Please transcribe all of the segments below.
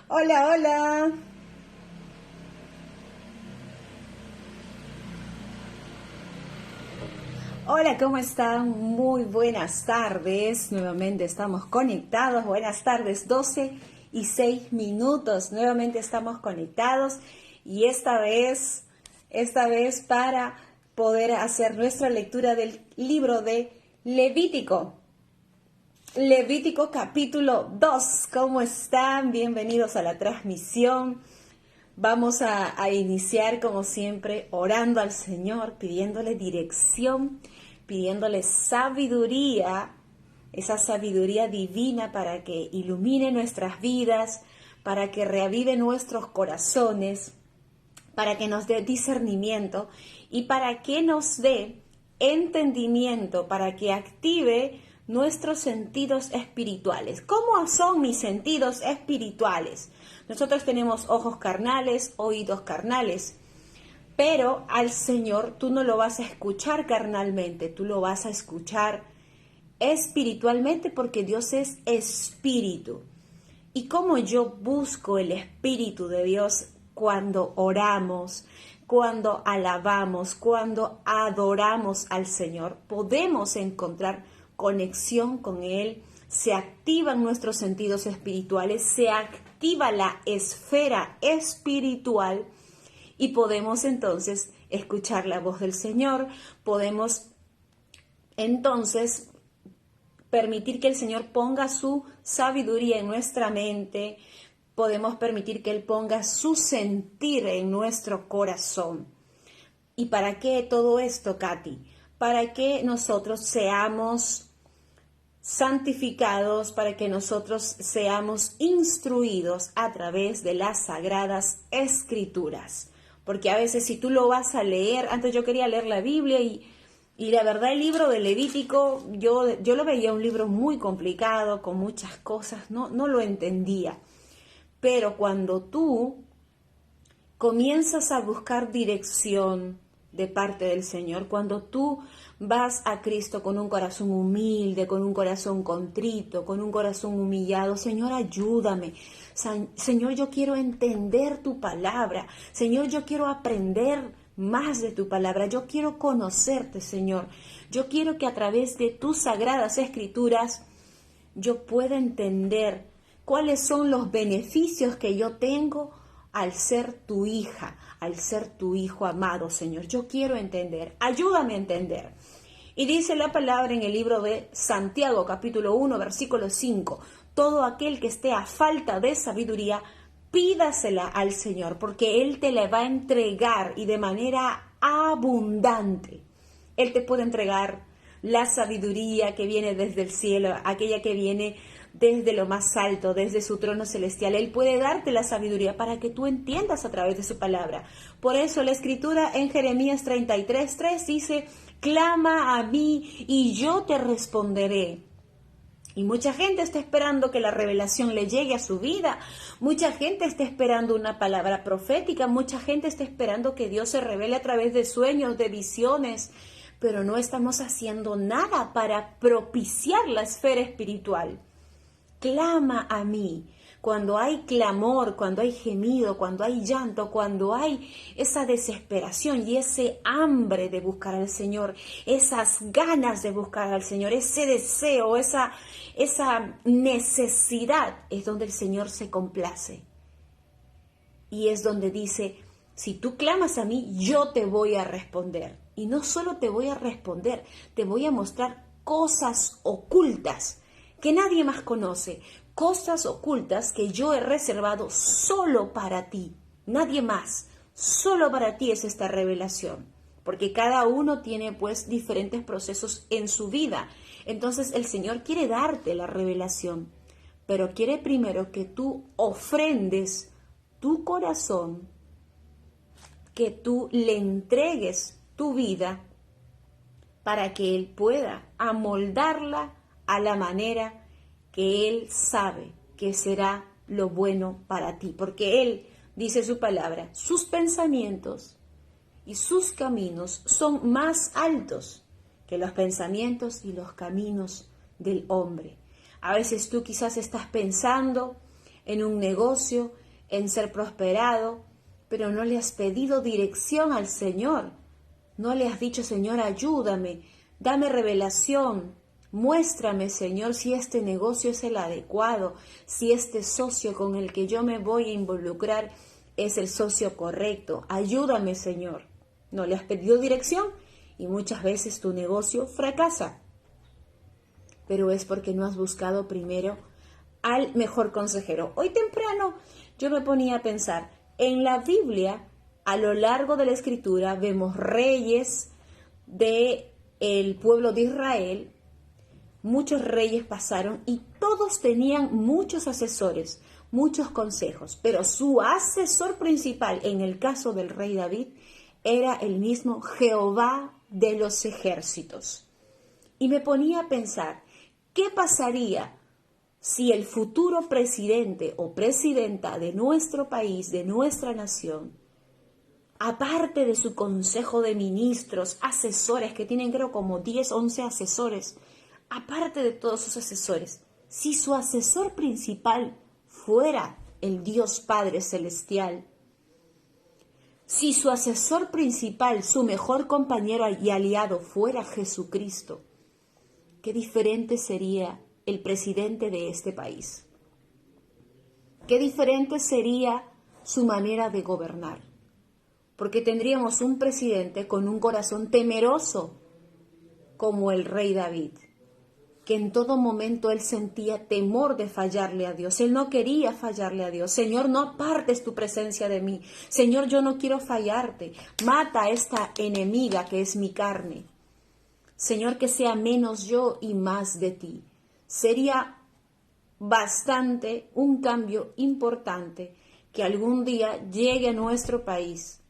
Hola, hola. Hola, ¿cómo están? Muy buenas tardes. Nuevamente estamos conectados. Buenas tardes, 12:06. Nuevamente estamos conectados y esta vez para poder hacer nuestra lectura del libro de Levítico. Levítico capítulo 2. ¿Cómo están? Bienvenidos a la transmisión. Vamos a iniciar como siempre orando al Señor, pidiéndole dirección, pidiéndole sabiduría, esa sabiduría divina para que ilumine nuestras vidas, para que reavive nuestros corazones, para que nos dé discernimiento y para que nos dé entendimiento, para que active nuestros sentidos espirituales. ¿Cómo son mis sentidos espirituales? Nosotros tenemos ojos carnales, oídos carnales, pero al Señor tú no lo vas a escuchar carnalmente, tú lo vas a escuchar espiritualmente porque Dios es espíritu. Y como yo busco el Espíritu de Dios cuando oramos, cuando alabamos, cuando adoramos al Señor, podemos encontrar conexión con Él, se activan nuestros sentidos espirituales, se activa la esfera espiritual y podemos entonces escuchar la voz del Señor, podemos entonces permitir que el Señor ponga su sabiduría en nuestra mente, podemos permitir que Él ponga su sentir en nuestro corazón. ¿Y para qué todo esto, Katy? Para que nosotros seamos santificados, para que nosotros seamos instruidos a través de las sagradas escrituras. Porque a veces si tú lo vas a leer, antes yo quería leer la Biblia y la verdad el libro de Levítico, yo lo veía un libro muy complicado, con muchas cosas, no lo entendía. Pero cuando tú comienzas a buscar dirección de parte del Señor, cuando tú vas a Cristo con un corazón humilde, con un corazón contrito, con un corazón humillado, Señor, ayúdame. Señor, yo quiero entender tu palabra. Señor, yo quiero aprender más de tu palabra. Yo quiero conocerte, Señor. Yo quiero que a través de tus sagradas escrituras yo pueda entender cuáles son los beneficios que yo tengo al ser tu hija, al ser tu hijo amado, Señor. Yo quiero entender, ayúdame a entender. Y dice la palabra en el libro de Santiago, capítulo 1, versículo 5, todo aquel que esté a falta de sabiduría, pídasela al Señor, porque Él te la va a entregar y de manera abundante. Él te puede entregar la sabiduría que viene desde el cielo, aquella que viene desde lo más alto, desde su trono celestial. Él puede darte la sabiduría para que tú entiendas a través de su palabra. Por eso la escritura en Jeremías 33:3 dice, clama a mí y yo te responderé. Y mucha gente está esperando que la revelación le llegue a su vida. Mucha gente está esperando una palabra profética. Mucha gente está esperando que Dios se revele a través de sueños, de visiones. Pero no estamos haciendo nada para propiciar la esfera espiritual. Clama a mí. Cuando hay clamor, cuando hay gemido, cuando hay llanto, cuando hay esa desesperación y ese hambre de buscar al Señor, esas ganas de buscar al Señor, ese deseo, esa necesidad, es donde el Señor se complace. Y es donde dice, si tú clamas a mí, yo te voy a responder. Y no solo te voy a responder, te voy a mostrar cosas ocultas que nadie más conoce, cosas ocultas que yo he reservado solo para ti, nadie más, solo para ti es esta revelación, porque cada uno tiene pues diferentes procesos en su vida, entonces el Señor quiere darte la revelación, pero quiere primero que tú ofrendes tu corazón, que tú le entregues tu vida para que Él pueda amoldarla a la manera que Él sabe que será lo bueno para ti. Porque Él, dice su palabra, sus pensamientos y sus caminos son más altos que los pensamientos y los caminos del hombre. A veces tú quizás estás pensando en un negocio, en ser prosperado, pero no le has pedido dirección al Señor. No le has dicho, Señor, ayúdame, dame revelación, muéstrame, Señor, si este negocio es el adecuado, si este socio con el que yo me voy a involucrar es el socio correcto. Ayúdame, Señor. No le has pedido dirección y muchas veces tu negocio fracasa. Pero es porque no has buscado primero al mejor consejero. Hoy temprano yo me ponía a pensar, en la Biblia, a lo largo de la Escritura, vemos reyes del pueblo de Israel. Muchos reyes pasaron y todos tenían muchos asesores, muchos consejos, pero su asesor principal, en el caso del rey David, era el mismo Jehová de los ejércitos. Y me ponía a pensar, ¿qué pasaría si el futuro presidente o presidenta de nuestro país, de nuestra nación, aparte de su consejo de ministros, asesores, que tienen creo como 10, 11 asesores, aparte de todos sus asesores, si su asesor principal fuera el Dios Padre Celestial, si su asesor principal, su mejor compañero y aliado fuera Jesucristo, qué diferente sería el presidente de este país. Qué diferente sería su manera de gobernar. Porque tendríamos un presidente con un corazón temeroso como el rey David, que en todo momento él sentía temor de fallarle a Dios. Él no quería fallarle a Dios. Señor, no apartes tu presencia de mí. Señor, yo no quiero fallarte. Mata a esta enemiga que es mi carne. Señor, que sea menos yo y más de ti. Sería bastante un cambio importante que algún día llegue a nuestro país.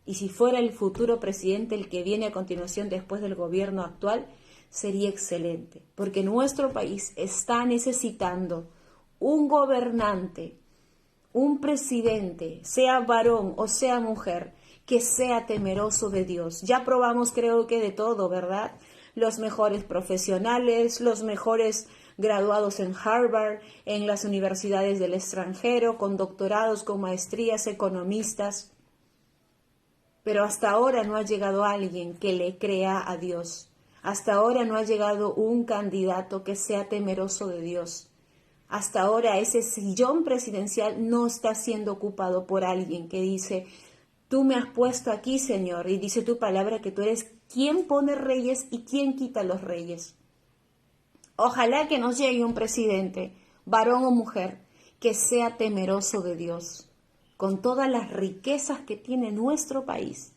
Y si fuera el futuro presidente el que viene a continuación después del gobierno actual, sería excelente, porque nuestro país está necesitando un gobernante, un presidente, sea varón o sea mujer, que sea temeroso de Dios. Ya probamos, creo que de todo, ¿verdad? Los mejores profesionales, los mejores graduados en Harvard, en las universidades del extranjero, con doctorados, con maestrías, economistas. Pero hasta ahora no ha llegado alguien que le crea a Dios. Hasta ahora no ha llegado un candidato que sea temeroso de Dios. Hasta ahora ese sillón presidencial no está siendo ocupado por alguien que dice, tú me has puesto aquí, Señor, y dice tu palabra que tú eres quien pone reyes y quien quita los reyes. Ojalá que nos llegue un presidente, varón o mujer, que sea temeroso de Dios. Con todas las riquezas que tiene nuestro país,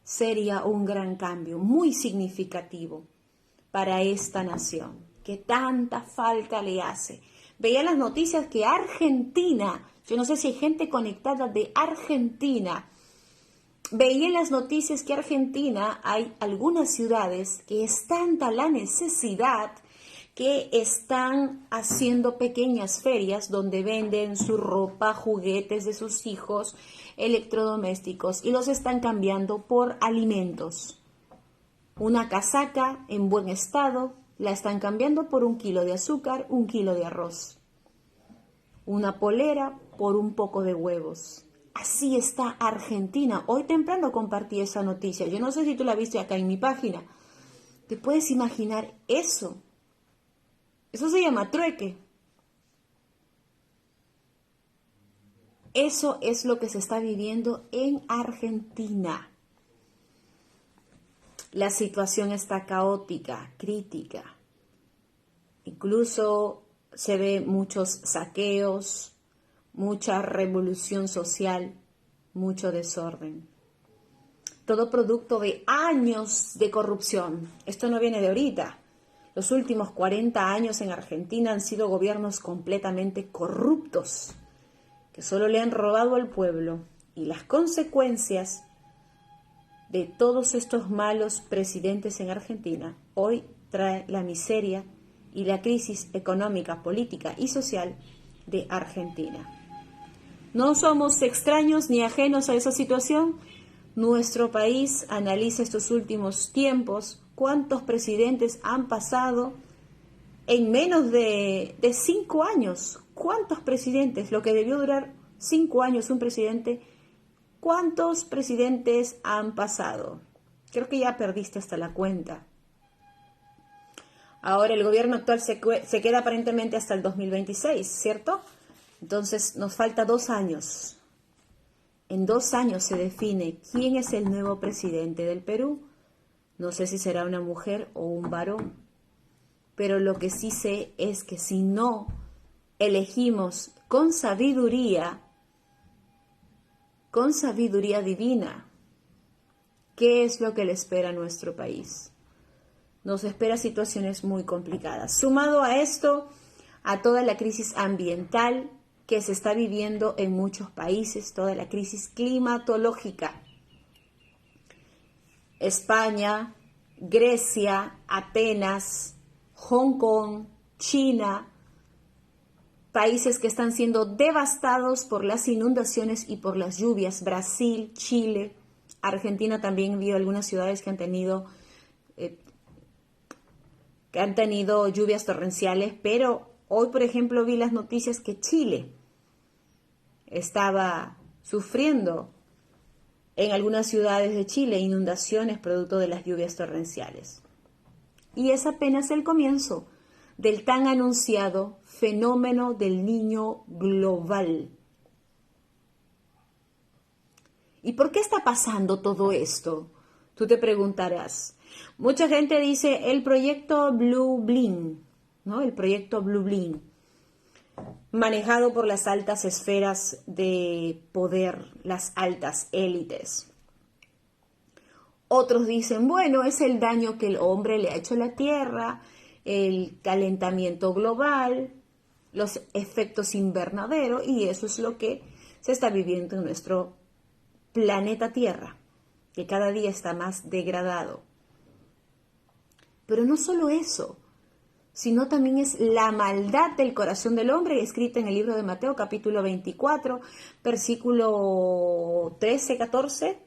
sería un gran cambio, muy significativo para esta nación, que tanta falta le hace. Veía las noticias que Argentina, yo no sé si hay gente conectada de Argentina, veía en las noticias que Argentina hay algunas ciudades que es tanta la necesidad que están haciendo pequeñas ferias donde venden su ropa, juguetes de sus hijos, electrodomésticos, y los están cambiando por alimentos. Una casaca en buen estado la están cambiando por 1 kilo de azúcar, 1 kilo de arroz. Una polera por un poco de huevos. Así está Argentina. Hoy temprano compartí esa noticia. Yo no sé si tú la viste acá en mi página. ¿Te puedes imaginar eso? Eso se llama trueque. Eso es lo que se está viviendo en Argentina. La situación está caótica, crítica. Incluso se ve muchos saqueos, mucha revolución social, mucho desorden. Todo producto de años de corrupción. Esto no viene de ahorita. Los últimos 40 años en Argentina han sido gobiernos completamente corruptos, que solo le han robado al pueblo, y las consecuencias de todos estos malos presidentes en Argentina hoy trae la miseria y la crisis económica, política y social de Argentina. No somos extraños ni ajenos a esa situación. Nuestro país analiza estos últimos tiempos, cuántos presidentes han pasado en menos de 5 años. ¿Cuántos presidentes? Lo que debió durar 5 años un presidente, ¿cuántos presidentes han pasado? Creo que ya perdiste hasta la cuenta. Ahora el gobierno actual se queda aparentemente hasta el 2026, ¿cierto? Entonces nos falta 2 años. En 2 años se define quién es el nuevo presidente del Perú. No sé si será una mujer o un varón, pero lo que sí sé es que si no elegimos con sabiduría divina, ¿qué es lo que le espera a nuestro país? Nos espera situaciones muy complicadas. Sumado a esto, a toda la crisis ambiental que se está viviendo en muchos países, toda la crisis climatológica. España, Grecia, Atenas, Hong Kong, China, países que están siendo devastados por las inundaciones y por las lluvias. Brasil, Chile, Argentina también vio algunas ciudades que han tenido lluvias torrenciales, pero hoy, por ejemplo, vi las noticias que Chile estaba sufriendo en algunas ciudades de Chile inundaciones producto de las lluvias torrenciales. Y es apenas el comienzo del tan anunciado fenómeno del Niño global. ¿Y por qué está pasando todo esto? Tú te preguntarás. Mucha gente dice el proyecto Blue Blim, ¿no? El proyecto Blue Blim, manejado por las altas esferas de poder, las altas élites. Otros dicen, bueno, es el daño que el hombre le ha hecho a la Tierra, el calentamiento global, los efectos invernadero, y eso es lo que se está viviendo en nuestro planeta Tierra, que cada día está más degradado. Pero no solo eso, sino también es la maldad del corazón del hombre, escrita en el libro de Mateo, capítulo 24, versículo 13, 14,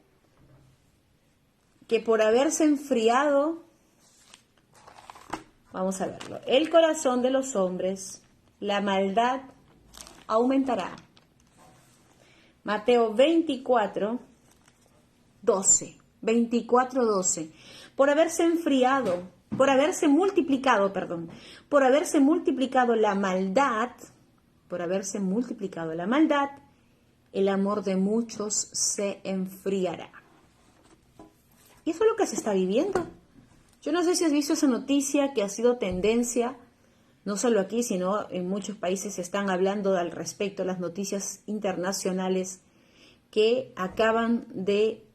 que por haberse enfriado, vamos a verlo, el corazón de los hombres, la maldad aumentará. Mateo 24, 12, 24, 12, por haberse multiplicado la maldad, el amor de muchos se enfriará. Y eso es lo que se está viviendo. Yo no sé si has visto esa noticia que ha sido tendencia, no solo aquí, sino en muchos países se están hablando al respecto, las noticias internacionales que acaban de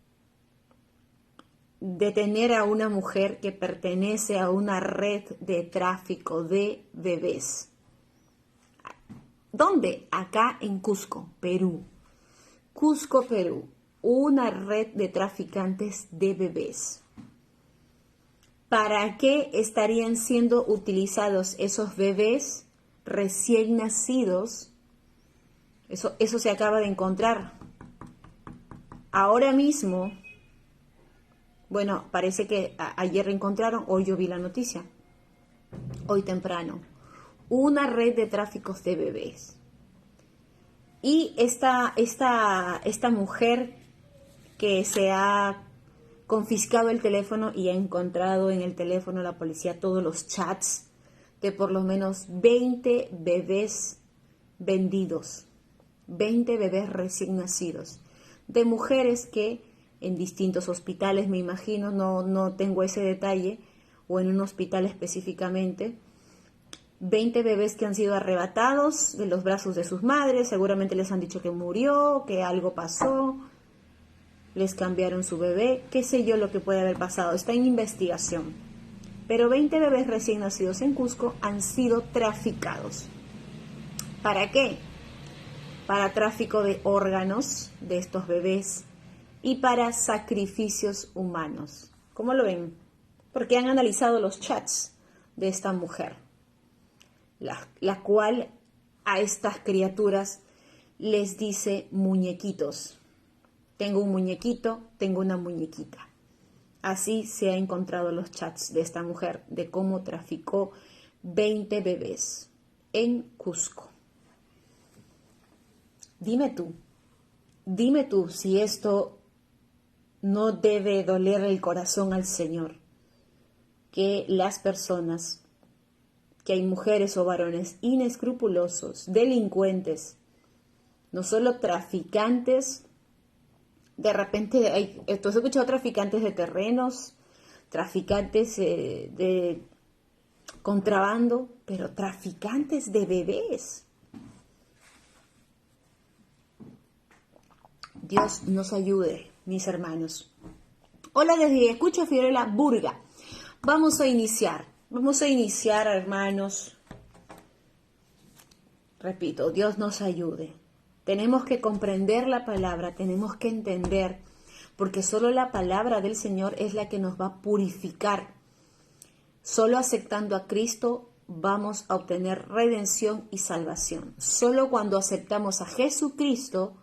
detener a una mujer que pertenece a una red de tráfico de bebés. ¿Dónde? Acá en Cusco, Perú. Cusco, Perú. Una red de traficantes de bebés. ¿Para qué estarían siendo utilizados esos bebés recién nacidos? Eso se acaba de encontrar. Ahora mismo, bueno, parece que ayer encontraron, hoy yo vi la noticia, hoy temprano, una red de tráficos de bebés. Y esta mujer que se ha confiscado el teléfono y ha encontrado en el teléfono la policía todos los chats de por lo menos 20 bebés vendidos, 20 bebés recién nacidos, de mujeres que en distintos hospitales, me imagino, no tengo ese detalle, o en un hospital específicamente, 20 bebés que han sido arrebatados de los brazos de sus madres, seguramente les han dicho que murió, que algo pasó, les cambiaron su bebé, qué sé yo lo que puede haber pasado, está en investigación. Pero 20 bebés recién nacidos en Cusco han sido traficados. ¿Para qué? Para tráfico de órganos de estos bebés y para sacrificios humanos. ¿Cómo lo ven? Porque han analizado los chats de esta mujer, la cual a estas criaturas les dice muñequitos. Tengo un muñequito, tengo una muñequita. Así se ha encontrado los chats de esta mujer, de cómo traficó 20 bebés en Cusco. Dime tú si esto no debe doler el corazón al Señor, que las personas, que hay mujeres o varones inescrupulosos, delincuentes, no solo traficantes, de repente, ¿tú has escuchado traficantes de terrenos, traficantes de contrabando, pero traficantes de bebés? Dios nos ayude, mis hermanos. Hola, desde Escucha Fiorella Burga. Vamos a iniciar, hermanos. Repito, Dios nos ayude. Tenemos que comprender la palabra, tenemos que entender, porque solo la palabra del Señor es la que nos va a purificar. Solo aceptando a Cristo vamos a obtener redención y salvación. Solo cuando aceptamos a Jesucristo,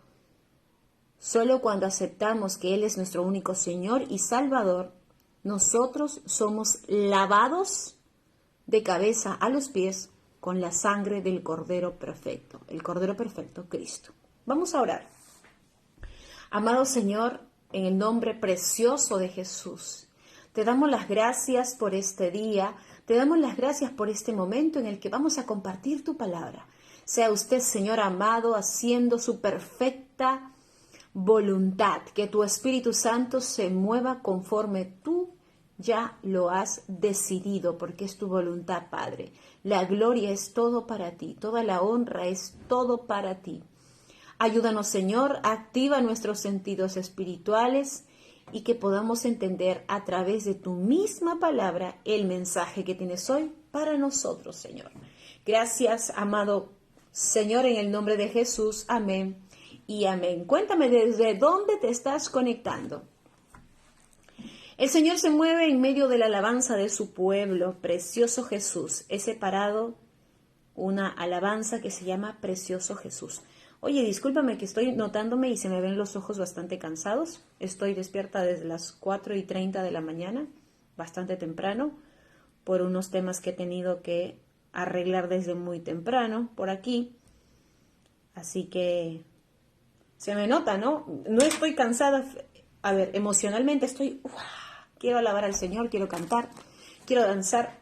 solo cuando aceptamos que Él es nuestro único Señor y Salvador, nosotros somos lavados de cabeza a los pies con la sangre del Cordero Perfecto, el Cordero Perfecto, Cristo. Vamos a orar. Amado Señor, en el nombre precioso de Jesús, te damos las gracias por este día, te damos las gracias por este momento en el que vamos a compartir tu palabra. Sea usted, Señor amado, haciendo su perfecta voluntad, que tu Espíritu Santo se mueva conforme tú ya lo has decidido, porque es tu voluntad, Padre. La gloria es todo para ti, toda la honra es todo para ti. Ayúdanos, Señor, activa nuestros sentidos espirituales y que podamos entender a través de tu misma palabra el mensaje que tienes hoy para nosotros, Señor. Gracias, amado Señor, en el nombre de Jesús. Amén y amén. Cuéntame desde dónde te estás conectando. El Señor se mueve en medio de la alabanza de su pueblo. Precioso Jesús. He separado una alabanza que se llama Precioso Jesús. Oye, discúlpame que estoy notándome y se me ven los ojos bastante cansados. Estoy despierta desde las 4:30 de la mañana, bastante temprano, por unos temas que he tenido que arreglar desde muy temprano por aquí. Así que se me nota, ¿no? No estoy cansada. A ver, emocionalmente estoy... quiero alabar al Señor, quiero cantar, quiero danzar,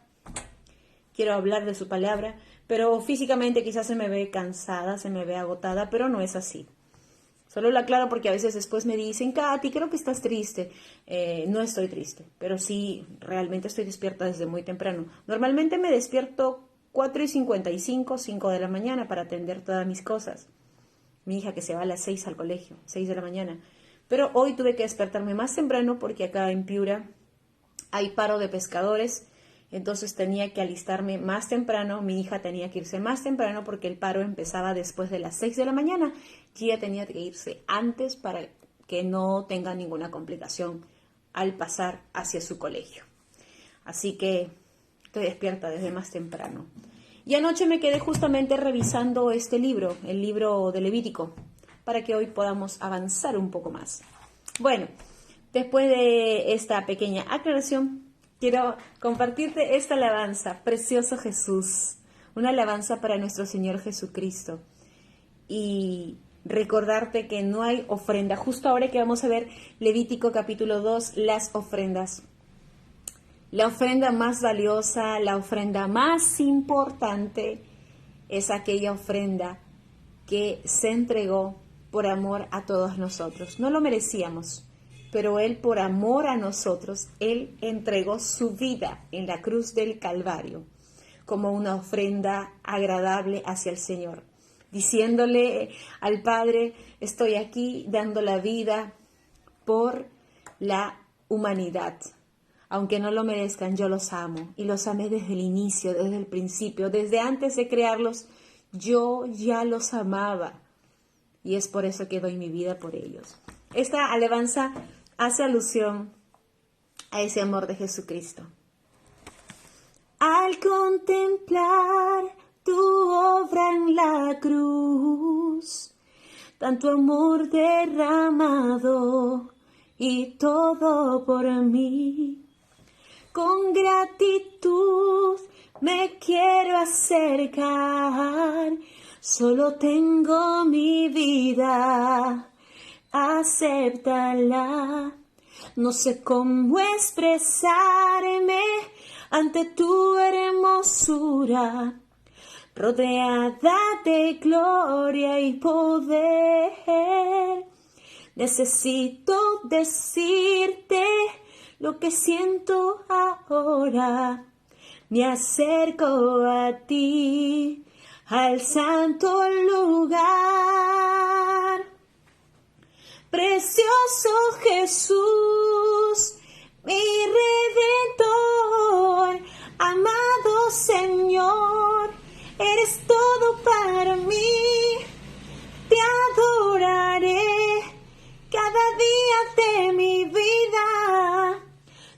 quiero hablar de su palabra, pero físicamente quizás se me ve cansada, se me ve agotada, pero no es así. Solo lo aclaro porque a veces después me dicen, Katy, creo que estás triste. No estoy triste, pero sí, realmente estoy despierta desde muy temprano. Normalmente me despierto 4:55, 5 de la mañana para atender todas mis cosas. Mi hija que se va a las 6 al colegio, 6 de la mañana. Pero hoy tuve que despertarme más temprano porque acá en Piura hay paro de pescadores, entonces tenía que alistarme más temprano, mi hija tenía que irse más temprano porque el paro empezaba después de las 6 de la mañana y ella tenía que irse antes para que no tenga ninguna complicación al pasar hacia su colegio. Así que estoy despierta desde más temprano. Y anoche me quedé justamente revisando este libro, el libro de Levítico, para que hoy podamos avanzar un poco más. Bueno, después de esta pequeña aclaración, quiero compartirte esta alabanza, Precioso Jesús, una alabanza para nuestro Señor Jesucristo. Y recordarte que no hay ofrenda. Justo ahora que vamos a ver Levítico capítulo 2, las ofrendas. La ofrenda más valiosa, la ofrenda más importante, es aquella ofrenda que se entregó por amor a todos nosotros. No lo merecíamos, pero Él por amor a nosotros, Él entregó su vida en la cruz del Calvario como una ofrenda agradable hacia el Señor, diciéndole al Padre, estoy aquí dando la vida por la humanidad. Aunque no lo merezcan, yo los amo y los amé desde el inicio, desde el principio, desde antes de crearlos, yo ya los amaba. Y es por eso que doy mi vida por ellos. Esta alabanza hace alusión a ese amor de Jesucristo. Al contemplar tu obra en la cruz, tanto amor derramado y todo por mí, con gratitud me quiero acercar, solo tengo mi vida, acéptala. No sé cómo expresarme ante tu hermosura, rodeada de gloria y poder. Necesito decirte lo que siento ahora. Me acerco a ti, al santo lugar. Precioso Jesús, mi Redentor, amado Señor, eres todo para mí. Te adoraré cada día de mi vida.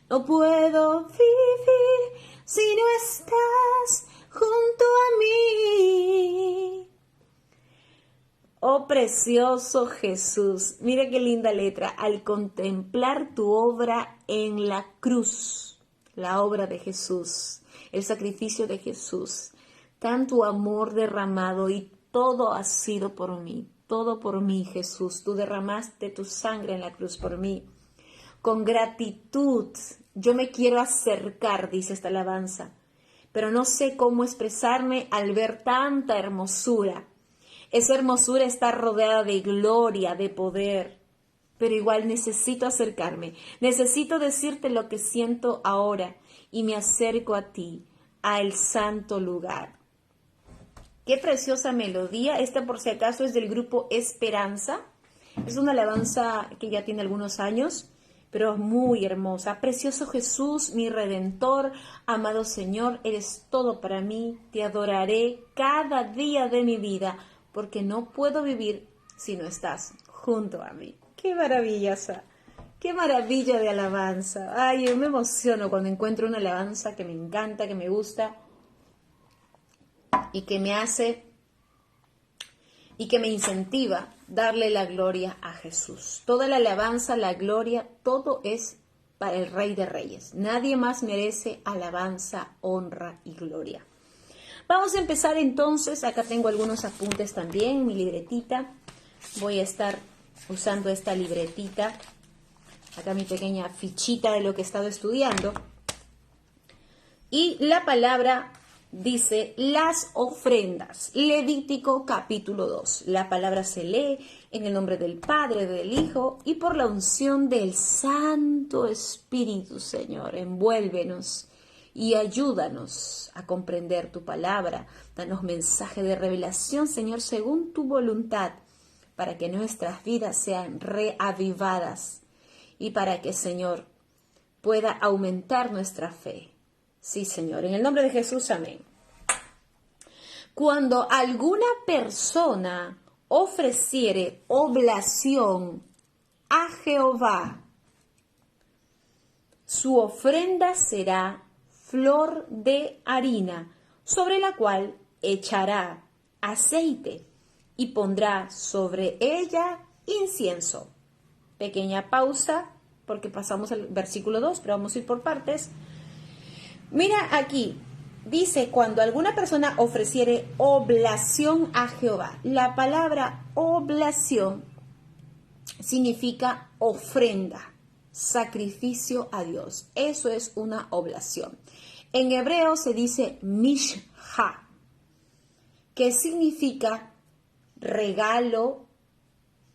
No puedo vivir si no estás junto a mí. Oh precioso Jesús, mira qué linda letra. Al contemplar tu obra en la cruz, la obra de Jesús, el sacrificio de Jesús, tanto amor derramado y todo ha sido por mí, todo por mí, Jesús. Tú derramaste tu sangre en la cruz por mí. Con gratitud, yo me quiero acercar, dice esta alabanza, pero no sé cómo expresarme al ver tanta hermosura. Esa hermosura está rodeada de gloria, de poder, pero igual necesito acercarme. Necesito decirte lo que siento ahora y me acerco a ti, al santo lugar. Qué preciosa melodía. Esta, por si acaso, es del grupo Esperanza. Es una alabanza que ya tiene algunos años, pero es muy hermosa. Precioso Jesús, mi Redentor, amado Señor, eres todo para mí. Te adoraré cada día de mi vida, porque no puedo vivir si no estás junto a mí. ¡Qué maravillosa! ¡Qué maravilla de alabanza! Ay, yo me emociono cuando encuentro una alabanza que me encanta, que me gusta y que me hace y que me incentiva darle la gloria a Jesús. Toda la alabanza, la gloria, todo es para el Rey de Reyes. Nadie más merece alabanza, honra y gloria. Vamos a empezar entonces. Acá tengo algunos apuntes también, mi libretita. Voy a estar usando esta libretita. Acá mi pequeña fichita de lo que he estado estudiando. Y la palabra dice las ofrendas. Levítico capítulo 2. La palabra se lee en el nombre del Padre, del Hijo y por la unción del Santo Espíritu, Señor. Envuélvenos y ayúdanos a comprender tu palabra. Danos mensaje de revelación, Señor, según tu voluntad, para que nuestras vidas sean reavivadas y para que, Señor, pueda aumentar nuestra fe. Sí, Señor, en el nombre de Jesús, amén. Cuando alguna persona ofreciere oblación a Jehová, su ofrenda será flor de harina, sobre la cual echará aceite y pondrá sobre ella incienso. Pequeña pausa, porque pasamos al versículo 2, pero vamos a ir por partes. Mira aquí, dice, cuando alguna persona ofreciere oblación a Jehová. La palabra oblación significa ofrenda, sacrificio a Dios. Eso es una oblación. En hebreo se dice mishha, que significa regalo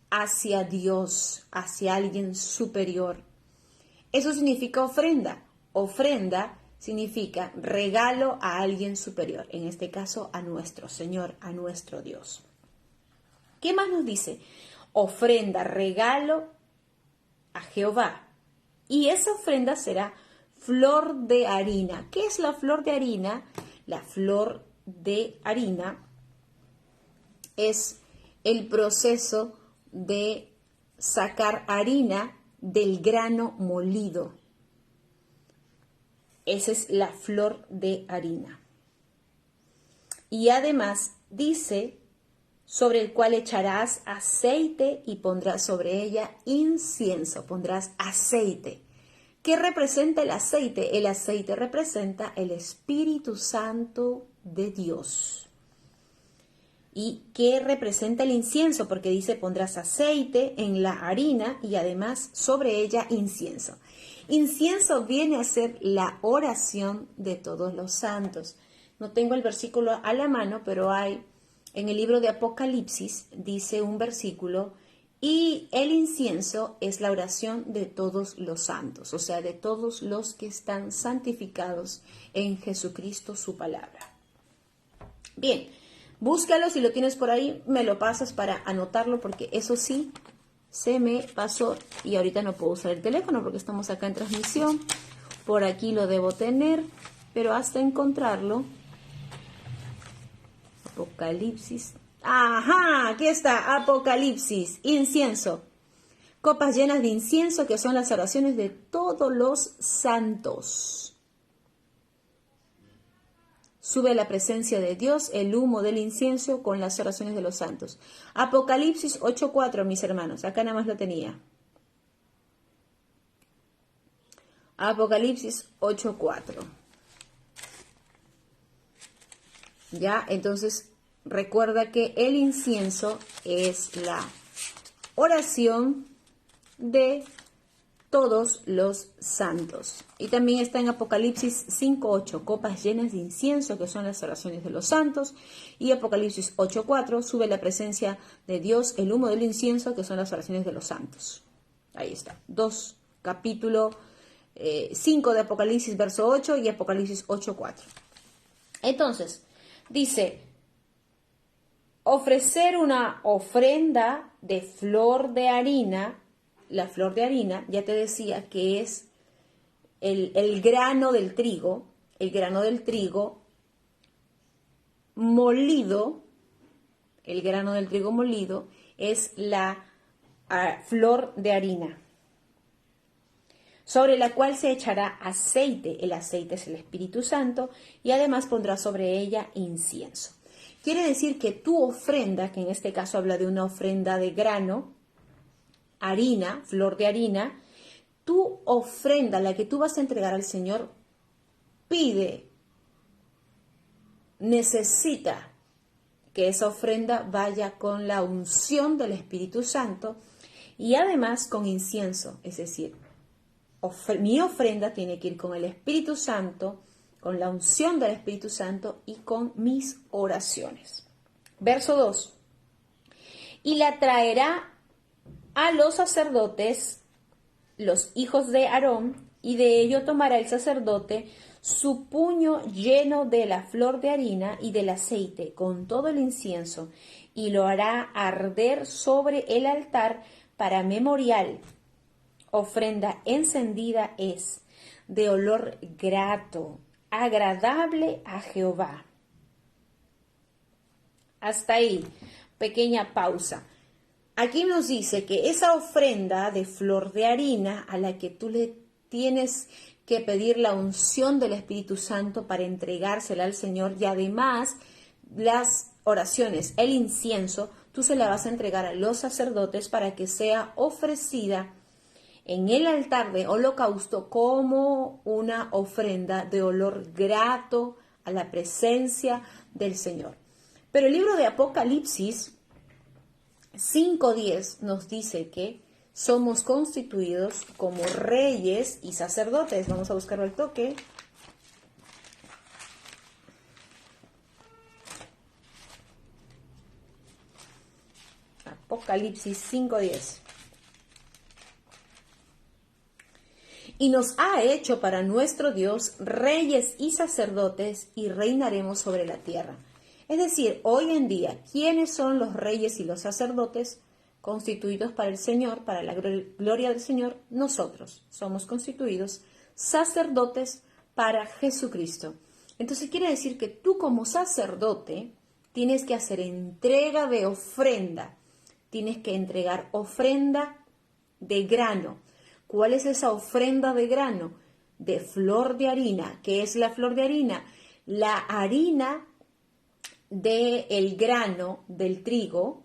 hacia Dios, hacia alguien superior. Eso significa ofrenda. Ofrenda significa regalo a alguien superior, en este caso a nuestro Señor, a nuestro Dios. ¿Qué más nos dice? Ofrenda, regalo a Jehová. Y esa ofrenda será flor de harina. ¿Qué es la flor de harina? La flor de harina es el proceso de sacar harina del grano molido. Esa es la flor de harina. Y además dice, sobre el cual echarás aceite y pondrás sobre ella incienso. Pondrás aceite. ¿Qué representa el aceite? El aceite representa el Espíritu Santo de Dios. ¿Y qué representa el incienso? Porque dice, pondrás aceite en la harina y además sobre ella incienso. Incienso viene a ser la oración de todos los santos. No tengo el versículo a la mano, pero hay en el libro de Apocalipsis, dice un versículo, y el incienso es la oración de todos los santos, o sea, de todos los que están santificados en Jesucristo, su palabra. Bien, búscalo, si lo tienes por ahí, me lo pasas para anotarlo, porque eso sí, se me pasó y ahorita no puedo usar el teléfono porque estamos acá en transmisión. Por aquí lo debo tener, pero hasta encontrarlo. Apocalipsis. Ajá, aquí está, Apocalipsis, incienso. Copas llenas de incienso que son las oraciones de todos los santos. Sube a la presencia de Dios el humo del incienso con las oraciones de los santos. Apocalipsis 8:4, mis hermanos, acá nada más lo tenía. Apocalipsis 8:4. Ya, entonces recuerda que el incienso es la oración de todos los santos. Y también está en Apocalipsis 5:8, copas llenas de incienso, que son las oraciones de los santos. Y Apocalipsis 8:4, sube la presencia de Dios, el humo del incienso, que son las oraciones de los santos. Ahí está, capítulo 5 de Apocalipsis, verso 8 y Apocalipsis 8:4. Entonces, dice, ofrecer una ofrenda de flor de harina. La flor de harina, ya te decía que es el grano del trigo molido, el grano del trigo molido es la flor de harina, sobre la cual se echará aceite. El aceite es el Espíritu Santo y además pondrá sobre ella incienso. Quiere decir que tu ofrenda, que en este caso habla de una ofrenda de grano, harina, flor de harina, tu ofrenda, la que tú vas a entregar al Señor, necesita que esa ofrenda vaya con la unción del Espíritu Santo y además con incienso, es decir, mi ofrenda tiene que ir con el Espíritu Santo, con la unción del Espíritu Santo y con mis oraciones. Verso 2. Y la traerá a los sacerdotes, los hijos de Aarón, y de ello tomará el sacerdote su puño lleno de la flor de harina y del aceite con todo el incienso, y lo hará arder sobre el altar para memorial. Ofrenda encendida es de olor grato, agradable a Jehová. Hasta ahí, pequeña pausa. Aquí nos dice que esa ofrenda de flor de harina a la que tú le tienes que pedir la unción del Espíritu Santo para entregársela al Señor, y además las oraciones, el incienso, tú se la vas a entregar a los sacerdotes para que sea ofrecida en el altar de holocausto como una ofrenda de olor grato a la presencia del Señor. Pero el libro de Apocalipsis 5:10 nos dice que somos constituidos como reyes y sacerdotes. Vamos a buscarlo al toque. Apocalipsis 5:10. Y nos ha hecho para nuestro Dios reyes y sacerdotes y reinaremos sobre la tierra. Es decir, hoy en día, ¿quiénes son los reyes y los sacerdotes constituidos para el Señor, para la gloria del Señor? Nosotros somos constituidos sacerdotes para Jesucristo. Entonces quiere decir que tú como sacerdote tienes que hacer entrega de ofrenda, tienes que entregar ofrenda de grano. ¿Cuál es esa ofrenda de grano? De flor de harina. ¿Qué es la flor de harina? La harina del grano del trigo,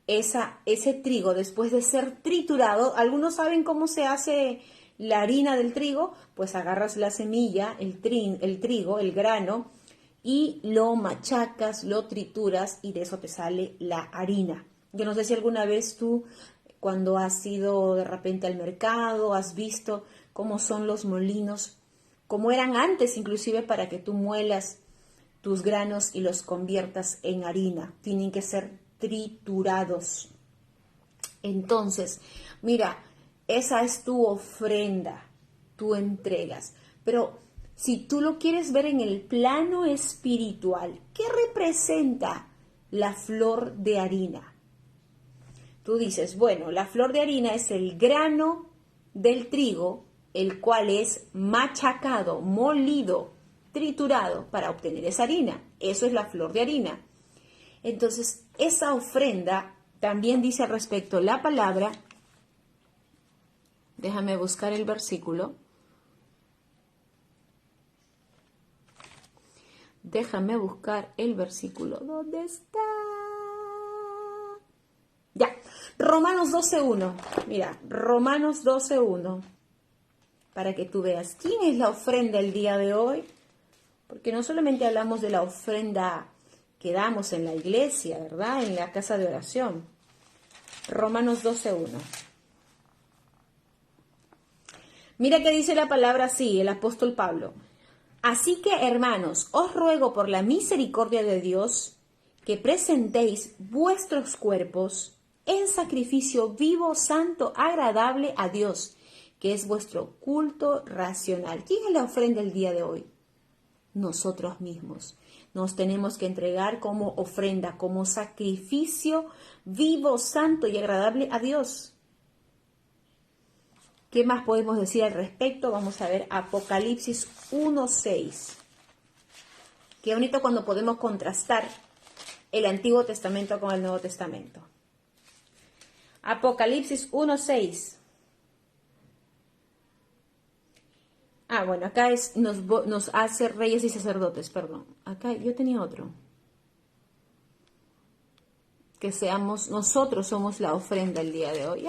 ese trigo después de ser triturado. Algunos saben cómo se hace la harina del trigo, pues agarras la semilla, el trigo, el grano, y lo machacas, lo trituras y de eso te sale la harina. Yo no sé si alguna vez tú, cuando has ido de repente al mercado, has visto cómo son los molinos, cómo eran antes inclusive para que tú muelas tus granos y los conviertas en harina. Tienen que ser triturados. Entonces, mira, esa es tu ofrenda, tú entregas. Pero si tú lo quieres ver en el plano espiritual, ¿qué representa la flor de harina? Tú dices, bueno, la flor de harina es el grano del trigo, el cual es machacado, molido, triturado para obtener esa harina. Eso es la flor de harina. Entonces, esa ofrenda también dice al respecto la palabra. Déjame buscar el versículo. Déjame buscar el versículo. ¿Dónde está? Ya, Romanos 12.1. Mira, Romanos 12.1. Para que tú veas quién es la ofrenda el día de hoy. Porque no solamente hablamos de la ofrenda que damos en la iglesia, ¿verdad? En la casa de oración. Romanos 12.1. Mira que dice la palabra así, el apóstol Pablo. Así que, hermanos, os ruego por la misericordia de Dios que presentéis vuestros cuerpos en sacrificio vivo, santo, agradable a Dios, que es vuestro culto racional. ¿Quién es la ofrenda el día de hoy? Nosotros mismos. Nos tenemos que entregar como ofrenda, como sacrificio vivo, santo y agradable a Dios. ¿Qué más podemos decir al respecto? Vamos a ver Apocalipsis 1:6. Qué bonito cuando podemos contrastar el Antiguo Testamento con el Nuevo Testamento. Apocalipsis 1:6. Bueno, acá nos hace reyes y sacerdotes, perdón. Acá yo tenía otro. Que nosotros somos la ofrenda el día de hoy.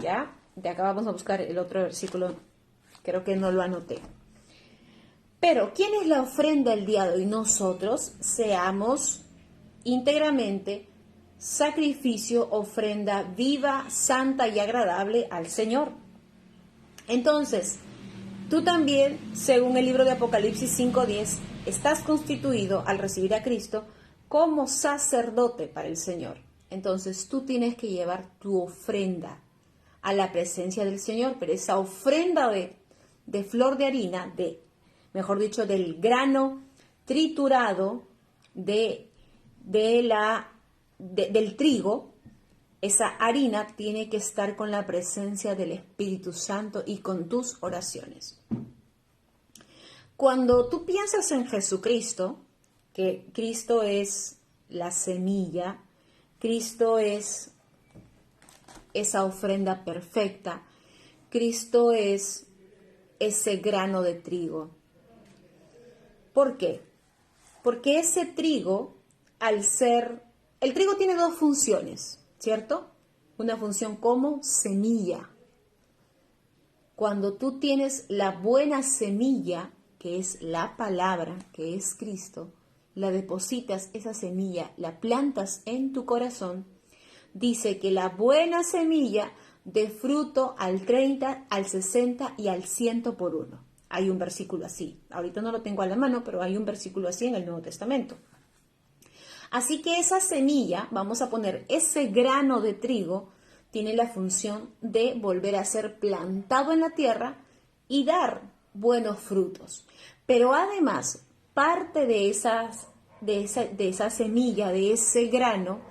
Ya, de acá vamos a buscar el otro versículo, creo que no lo anoté. Pero, ¿quién es la ofrenda el día de hoy? Nosotros seamos íntegramente sacrificio, ofrenda viva, santa y agradable al Señor. Entonces, tú también, según el libro de Apocalipsis 5:10, estás constituido al recibir a Cristo como sacerdote para el Señor. Entonces, tú tienes que llevar tu ofrenda a la presencia del Señor, pero esa ofrenda de flor de harina, mejor dicho, del grano triturado del trigo, esa harina tiene que estar con la presencia del Espíritu Santo y con tus oraciones. Cuando tú piensas en Jesucristo, que Cristo es la semilla, Cristo es esa ofrenda perfecta, Cristo es ese grano de trigo. ¿Por qué? Porque ese trigo, el trigo tiene dos funciones, ¿cierto? Una función como semilla. Cuando tú tienes la buena semilla, que es la palabra, que es Cristo, la depositas, esa semilla, la plantas en tu corazón, dice que la buena semilla dé fruto al 30, al 60 y al 100 por uno. Hay un versículo así. Ahorita no lo tengo a la mano, pero hay un versículo así en el Nuevo Testamento. Así que esa semilla, vamos a poner ese grano de trigo, tiene la función de volver a ser plantado en la tierra y dar buenos frutos. Pero además, parte de esa semilla, de ese grano,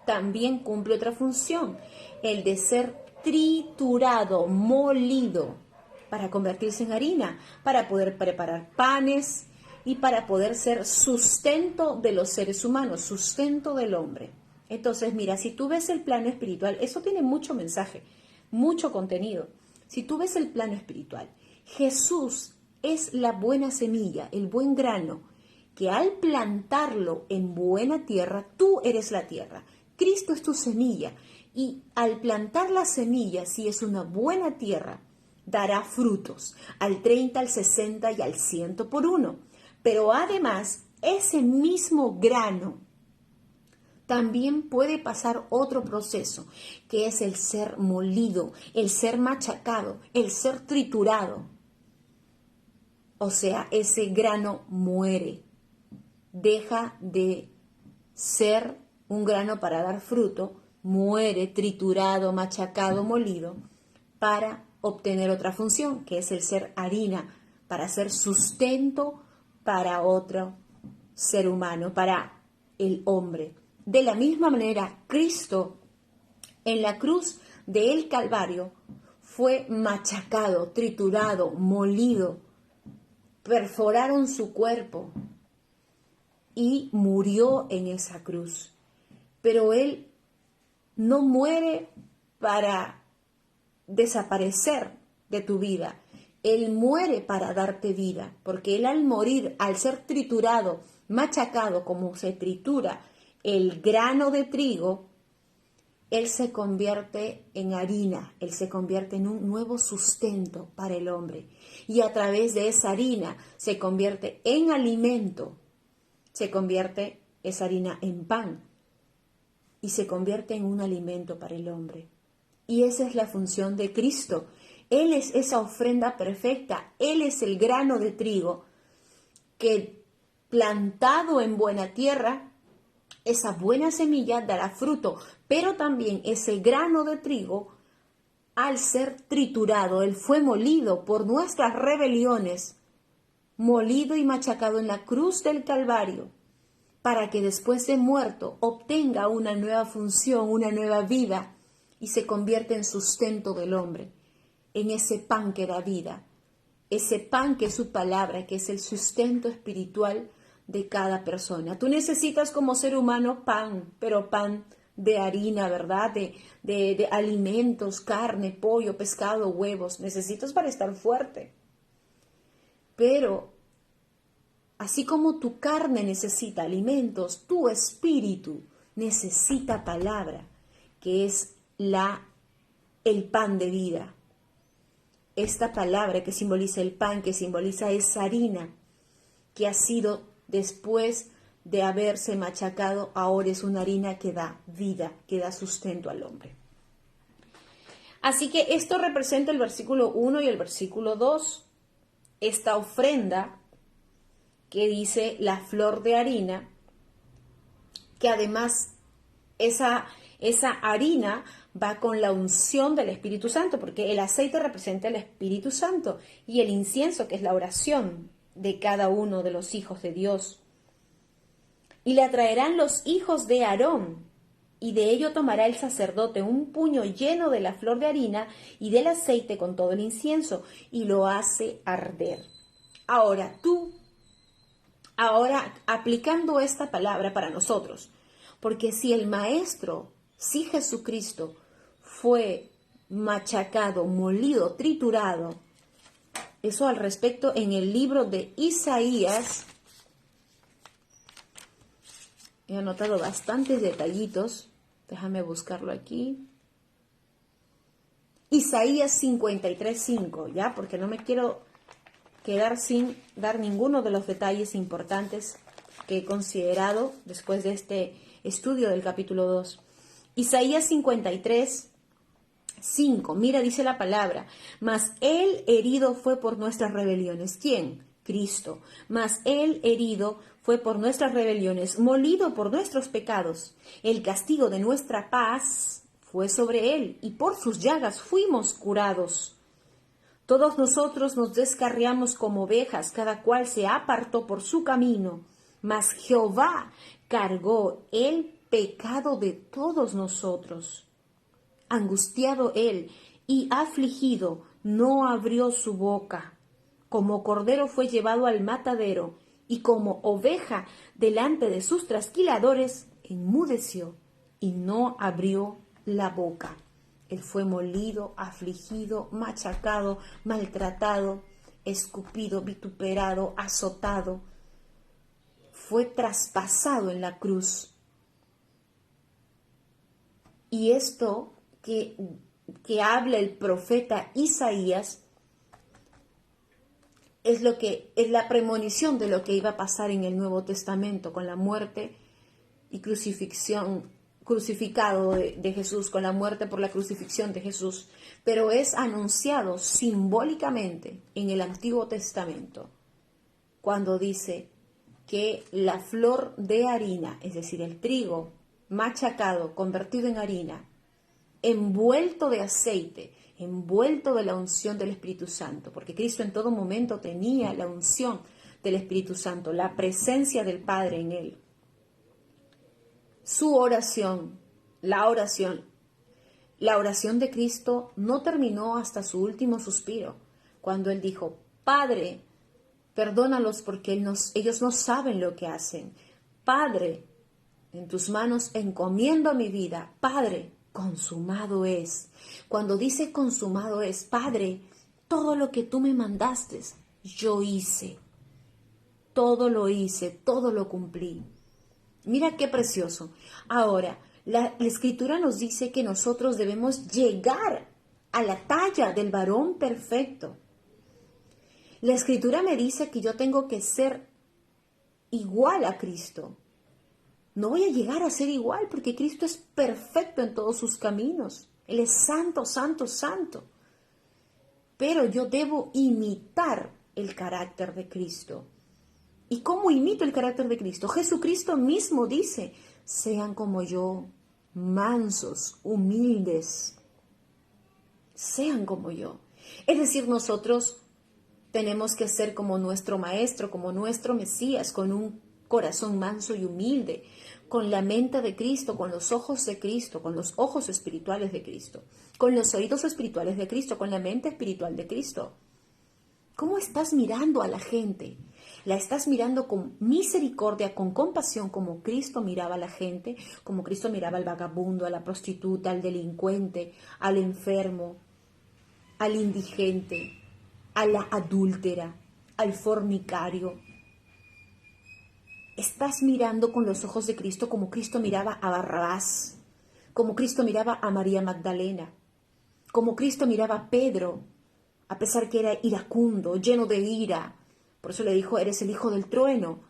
también cumple otra función, el de ser triturado, molido, para convertirse en harina, para poder preparar panes y para poder ser sustento de los seres humanos, sustento del hombre. Entonces, mira, si tú ves el plano espiritual, eso tiene mucho mensaje, mucho contenido. Si tú ves el plano espiritual, Jesús es la buena semilla, el buen grano, que al plantarlo en buena tierra, tú eres la tierra. Cristo es tu semilla y al plantar la semilla, si es una buena tierra, dará frutos al 30, al 60 y al 100 por uno. Pero además, ese mismo grano también puede pasar otro proceso, que es el ser molido, el ser machacado, el ser triturado. O sea, ese grano muere, deja de ser un grano para dar fruto, muere triturado, machacado, molido, para obtener otra función, que es el ser harina, para ser sustento para otro ser humano, para el hombre. De la misma manera, Cristo en la cruz del Calvario fue machacado, triturado, molido, perforaron su cuerpo y murió en esa cruz. Pero Él no muere para desaparecer de tu vida. Él muere para darte vida, porque Él al morir, al ser triturado, machacado como se tritura el grano de trigo, Él se convierte en harina, Él se convierte en un nuevo sustento para el hombre. Y a través de esa harina se convierte en alimento, se convierte esa harina en pan y se convierte en un alimento para el hombre. Y esa es la función de Cristo. Él es esa ofrenda perfecta, Él es el grano de trigo que plantado en buena tierra, esa buena semilla dará fruto, pero también ese grano de trigo, al ser triturado, Él fue molido por nuestras rebeliones, molido y machacado en la cruz del Calvario, para que después de muerto obtenga una nueva función, una nueva vida, y se convierte en sustento del hombre, en ese pan que da vida, ese pan que es su palabra, que es el sustento espiritual de cada persona. Tú necesitas como ser humano pan, pero pan de harina, ¿verdad? De alimentos, carne, pollo, pescado, huevos. Necesitas para estar fuerte. Pero así como tu carne necesita alimentos, tu espíritu necesita palabra, que es el pan de vida. Esta palabra que simboliza el pan, que simboliza esa harina que ha sido después de haberse machacado, ahora es una harina que da vida, que da sustento al hombre. Así que esto representa el versículo 1 y el versículo 2, esta ofrenda que dice la flor de harina, que además esa harina va con la unción del Espíritu Santo, porque el aceite representa el Espíritu Santo y el incienso, que es la oración de cada uno de los hijos de Dios. Y la traerán los hijos de Aarón, y de ello tomará el sacerdote un puño lleno de la flor de harina y del aceite con todo el incienso, y lo hace arder. Ahora aplicando esta palabra para nosotros, porque si el Maestro, si Jesucristo fue machacado, molido, triturado, eso al respecto en el libro de Isaías, he anotado bastantes detallitos, déjame buscarlo aquí. Isaías 53:5, ¿ya? Porque no me quiero quedar sin dar ninguno de los detalles importantes que he considerado después de este estudio del capítulo 2. Isaías 53:5, mira, dice la palabra, mas él herido fue por nuestras rebeliones. ¿Quién? Cristo. Mas él herido fue por nuestras rebeliones, molido por nuestros pecados. El castigo de nuestra paz fue sobre él, y por sus llagas fuimos curados. Todos nosotros nos descarriamos como ovejas, cada cual se apartó por su camino, mas Jehová cargó el pecado de todos nosotros. Angustiado él y afligido, no abrió su boca. Como cordero fue llevado al matadero, y como oveja delante de sus trasquiladores, enmudeció y no abrió la boca. Él fue molido, afligido, machacado, maltratado, escupido, vituperado, azotado. Fue traspasado en la cruz. Y esto que habla el profeta Isaías es la premonición de lo que iba a pasar en el Nuevo Testamento con la muerte y crucificado de Jesús, con la muerte por la crucifixión de Jesús, pero es anunciado simbólicamente en el Antiguo Testamento, cuando dice que la flor de harina, es decir, el trigo machacado, convertido en harina, envuelto de aceite, envuelto de la unción del Espíritu Santo, porque Cristo en todo momento tenía la unción del Espíritu Santo, la presencia del Padre en él. Su oración, la oración de Cristo no terminó hasta su último suspiro, cuando él dijo: Padre, perdónalos porque ellos no saben lo que hacen. Padre, en tus manos encomiendo mi vida. Padre, consumado es. Cuando dice consumado es, Padre, todo lo que tú me mandaste, yo hice. Todo lo hice, todo lo cumplí. Mira qué precioso. Ahora, la Escritura nos dice que nosotros debemos llegar a la talla del varón perfecto. La Escritura me dice que yo tengo que ser igual a Cristo. No voy a llegar a ser igual porque Cristo es perfecto en todos sus caminos. Él es santo, santo, santo. Pero yo debo imitar el carácter de Cristo. ¿Y cómo imito el carácter de Cristo? Jesucristo mismo dice: sean como yo, mansos, humildes. Sean como yo. Es decir, nosotros tenemos que ser como nuestro Maestro, como nuestro Mesías, con un corazón manso y humilde, con la mente de Cristo, con los ojos de Cristo, con los ojos espirituales de Cristo, con los oídos espirituales de Cristo, con la mente espiritual de Cristo. ¿Cómo estás mirando a la gente? ¿La estás mirando con misericordia, con compasión, como Cristo miraba a la gente, como Cristo miraba al vagabundo, a la prostituta, al delincuente, al enfermo, al indigente, a la adúltera, al fornicario? Estás mirando con los ojos de Cristo como Cristo miraba a Barrabás, como Cristo miraba a María Magdalena, como Cristo miraba a Pedro, a pesar que era iracundo, lleno de ira. Por eso le dijo: eres el hijo del trueno.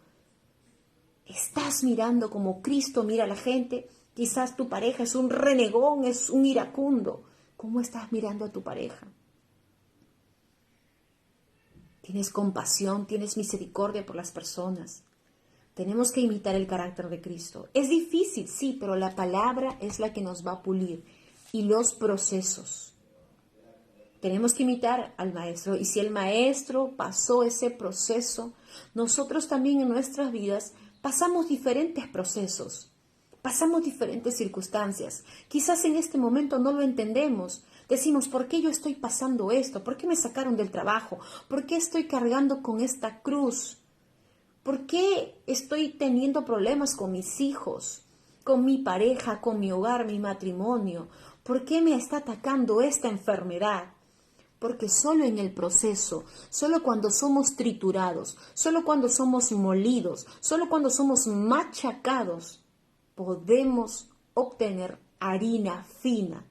Estás mirando como Cristo mira a la gente. Quizás tu pareja es un renegón, es un iracundo. ¿Cómo estás mirando a tu pareja? Tienes compasión, tienes misericordia por las personas. Tenemos que imitar el carácter de Cristo. Es difícil, sí, pero la palabra es la que nos va a pulir. Y los procesos. Tenemos que imitar al Maestro. Y si el Maestro pasó ese proceso, nosotros también en nuestras vidas pasamos diferentes procesos. Pasamos diferentes circunstancias. Quizás en este momento no lo entendemos. Decimos: ¿por qué yo estoy pasando esto? ¿Por qué me sacaron del trabajo? ¿Por qué estoy cargando con esta cruz? ¿Por qué estoy teniendo problemas con mis hijos, con mi pareja, con mi hogar, mi matrimonio? ¿Por qué me está atacando esta enfermedad? Porque solo en el proceso, solo cuando somos triturados, solo cuando somos molidos, solo cuando somos machacados, podemos obtener harina fina.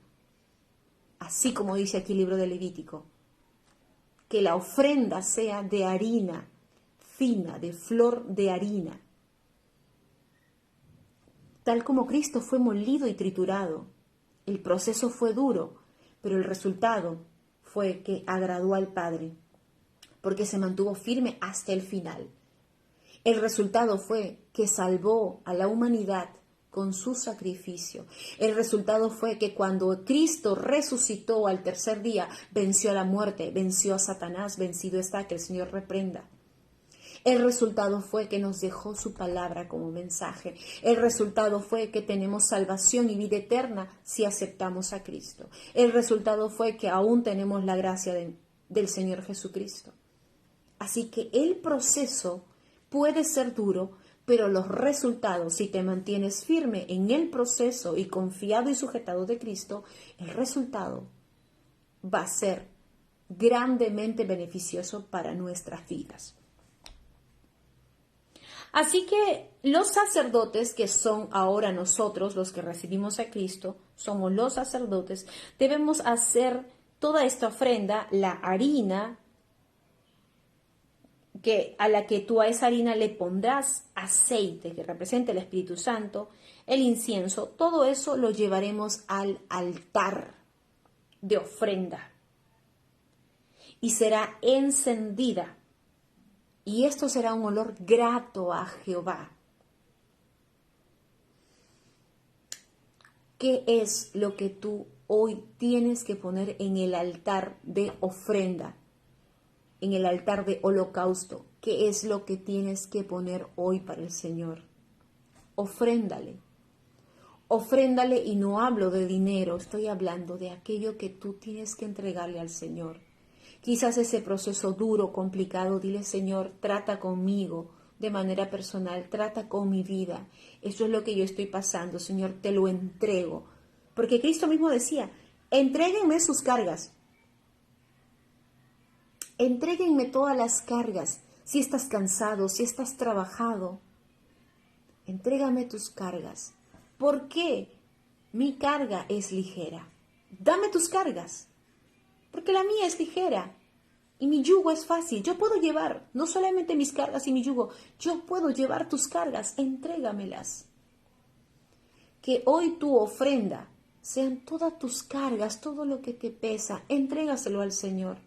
Así como dice aquí el libro de Levítico, que la ofrenda sea de harina fina, de flor de harina. Tal como Cristo fue molido y triturado, el proceso fue duro, pero el resultado fue que agradó al Padre, porque se mantuvo firme hasta el final. El resultado fue que salvó a la humanidad con su sacrificio. El resultado fue que cuando Cristo resucitó al tercer día, venció a la muerte, venció a Satanás, vencido está, que el Señor reprenda. El resultado fue que nos dejó su palabra como mensaje. El resultado fue que tenemos salvación y vida eterna si aceptamos a Cristo. El resultado fue que aún tenemos la gracia del Señor Jesucristo. Así que el proceso puede ser duro, pero los resultados, si te mantienes firme en el proceso y confiado y sujetado de Cristo, el resultado va a ser grandemente beneficioso para nuestras vidas. Así que los sacerdotes, que son ahora nosotros los que recibimos a Cristo, somos los sacerdotes, debemos hacer toda esta ofrenda, la harina, a la que tú a esa harina le pondrás aceite, que representa el Espíritu Santo, el incienso, todo eso lo llevaremos al altar de ofrenda y será encendida. Y esto será un olor grato a Jehová. ¿Qué es lo que tú hoy tienes que poner en el altar de ofrenda? En el altar de holocausto. ¿Qué es lo que tienes que poner hoy para el Señor? Ofréndale. Ofréndale, y no hablo de dinero, estoy hablando de aquello que tú tienes que entregarle al Señor. Quizás ese proceso duro, complicado, dile: Señor, trata conmigo de manera personal, trata con mi vida. Eso es lo que yo estoy pasando, Señor, te lo entrego. Porque Cristo mismo decía: entréguenme sus cargas. Entréguenme todas las cargas. Si estás cansado, si estás trabajado, entrégame tus cargas. ¿Por qué? Mi carga es ligera. Dame tus cargas, porque la mía es ligera y mi yugo es fácil. Yo puedo llevar no solamente mis cargas y mi yugo, yo puedo llevar tus cargas, entrégamelas. Que hoy tu ofrenda sean todas tus cargas, todo lo que te pesa, entrégaselo al Señor.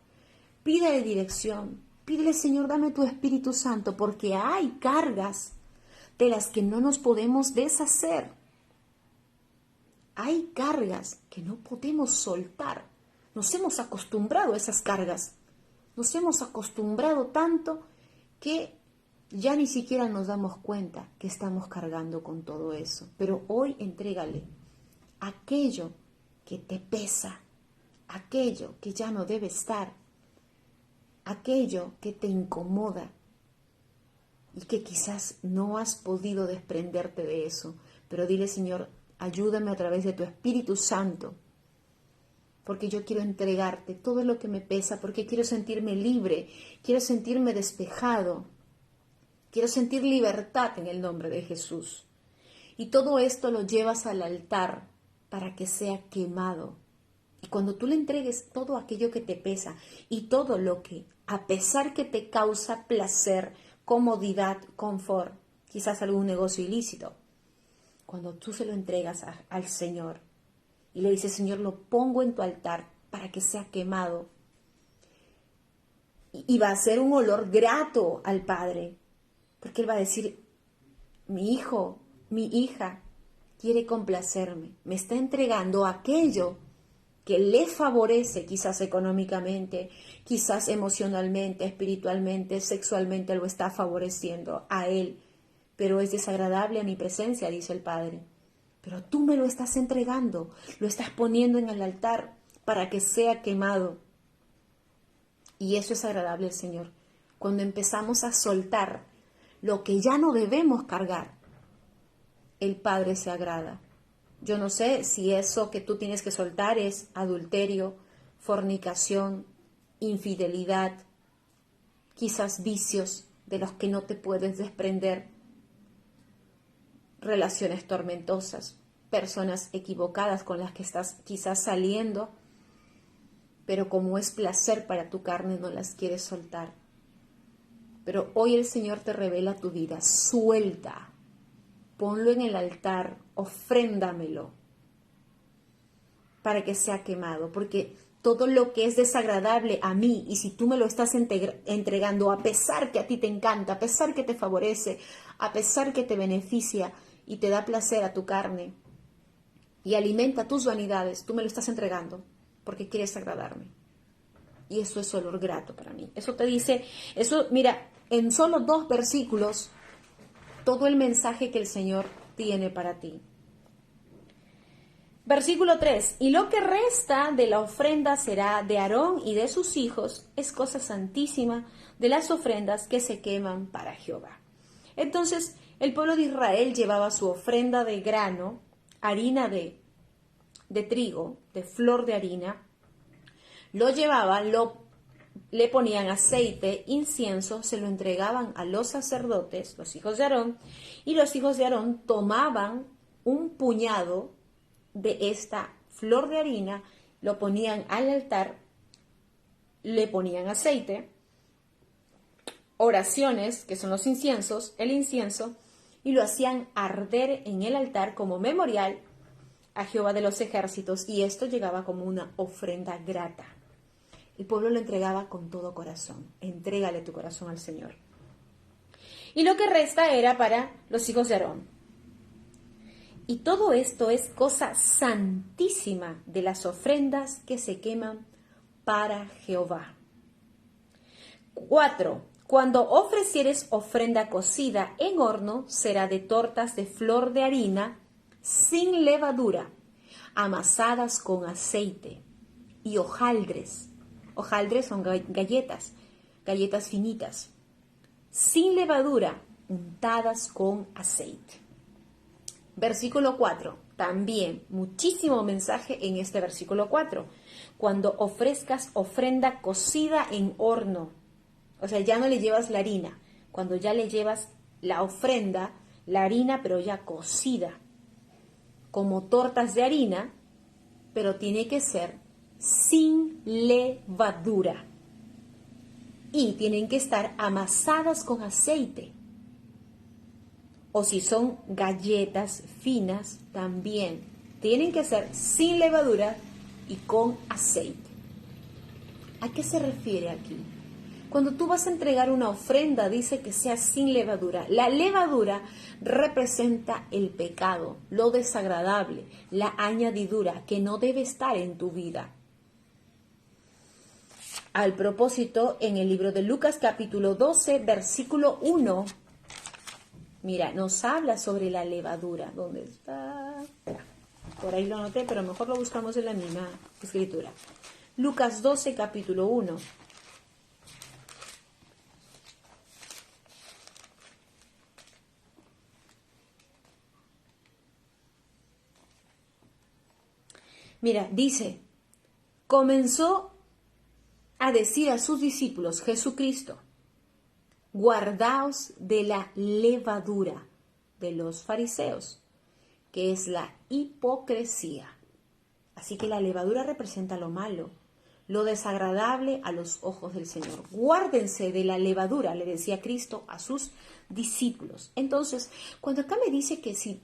Pídele dirección, pídele: Señor, dame tu Espíritu Santo, porque hay cargas de las que no nos podemos deshacer. Hay cargas que no podemos soltar. Nos hemos acostumbrado a esas cargas. Nos hemos acostumbrado tanto que ya ni siquiera nos damos cuenta que estamos cargando con todo eso. Pero hoy entrégale aquello que te pesa, aquello que ya no debe estar, aquello que te incomoda y que quizás no has podido desprenderte de eso. Pero dile: Señor, ayúdame a través de tu Espíritu Santo, porque yo quiero entregarte todo lo que me pesa, porque quiero sentirme libre, quiero sentirme despejado, quiero sentir libertad en el nombre de Jesús. Y todo esto lo llevas al altar para que sea quemado. Y cuando tú le entregues todo aquello que te pesa y todo lo que, a pesar que te causa placer, comodidad, confort, quizás algún negocio ilícito, cuando tú se lo entregas al Señor y le dices: Señor, lo pongo en tu altar para que sea quemado, y va a ser un olor grato al Padre, porque Él va a decir: mi hijo, mi hija quiere complacerme, me está entregando aquello que le favorece, quizás económicamente, quizás emocionalmente, espiritualmente, sexualmente, lo está favoreciendo a Él, pero es desagradable a mi presencia, dice el Padre. Pero tú me lo estás entregando, lo estás poniendo en el altar para que sea quemado. Y eso es agradable al Señor. Cuando empezamos a soltar lo que ya no debemos cargar, el Padre se agrada. Yo no sé si eso que tú tienes que soltar es adulterio, fornicación, infidelidad, quizás vicios de los que no te puedes desprender, relaciones tormentosas, personas equivocadas con las que estás quizás saliendo, pero como es placer para tu carne no las quieres soltar. Pero hoy el Señor te revela tu vida: suelta, ponlo en el altar, ofréndamelo para que sea quemado, porque todo lo que es desagradable a mí, y si tú me lo estás entregando, a pesar que a ti te encanta, a pesar que te favorece, a pesar que te beneficia y te da placer a tu carne y alimenta tus vanidades, tú me lo estás entregando porque quieres agradarme. Y eso es olor grato para mí. Eso te dice, eso, mira, en solo 2 versículos, todo el mensaje que el Señor tiene para ti. Versículo 3, y lo que resta de la ofrenda será de Aarón y de sus hijos, es cosa santísima de las ofrendas que se queman para Jehová. Entonces, el pueblo de Israel llevaba su ofrenda de grano, harina de trigo, de flor de harina, lo llevaba, lo le ponían aceite, incienso, se lo entregaban a los sacerdotes, los hijos de Aarón, y los hijos de Aarón tomaban un puñado de esta flor de harina, lo ponían al altar, le ponían aceite, oraciones, que son los inciensos, el incienso, y lo hacían arder en el altar como memorial a Jehová de los ejércitos, y esto llegaba como una ofrenda grata. El pueblo lo entregaba con todo corazón. Entrégale tu corazón al Señor. Y lo que resta era para los hijos de Aarón. Y todo esto es cosa santísima de las ofrendas que se queman para Jehová. 4. Cuando ofrecieres ofrenda cocida en horno, será de tortas de flor de harina sin levadura, amasadas con aceite, y hojaldres. Hojaldres son galletas finitas, sin levadura, untadas con aceite. Versículo 4, también muchísimo mensaje en este versículo 4. Cuando ofrezcas ofrenda cocida en horno, o sea, ya no le llevas la harina, cuando ya le llevas la ofrenda, la harina, pero ya cocida, como tortas de harina, pero tiene que ser sin levadura. Y tienen que estar amasadas con aceite. O si son galletas finas, también tienen que ser sin levadura y con aceite. ¿A qué se refiere aquí? Cuando tú vas a entregar una ofrenda, dice que sea sin levadura. La levadura representa el pecado, lo desagradable, la añadidura que no debe estar en tu vida. Al propósito, en el libro de Lucas capítulo 12, versículo 1, mira, nos habla sobre la levadura. ¿Dónde está? Por ahí lo anoté, pero mejor lo buscamos en la misma escritura. Lucas 12, capítulo 1. Mira, dice, comenzó a decir a sus discípulos, Jesucristo, guardaos de la levadura de los fariseos, que es la hipocresía. Así que la levadura representa lo malo, lo desagradable a los ojos del Señor. Guárdense de la levadura, le decía Cristo a sus discípulos. Entonces, cuando acá me dice que si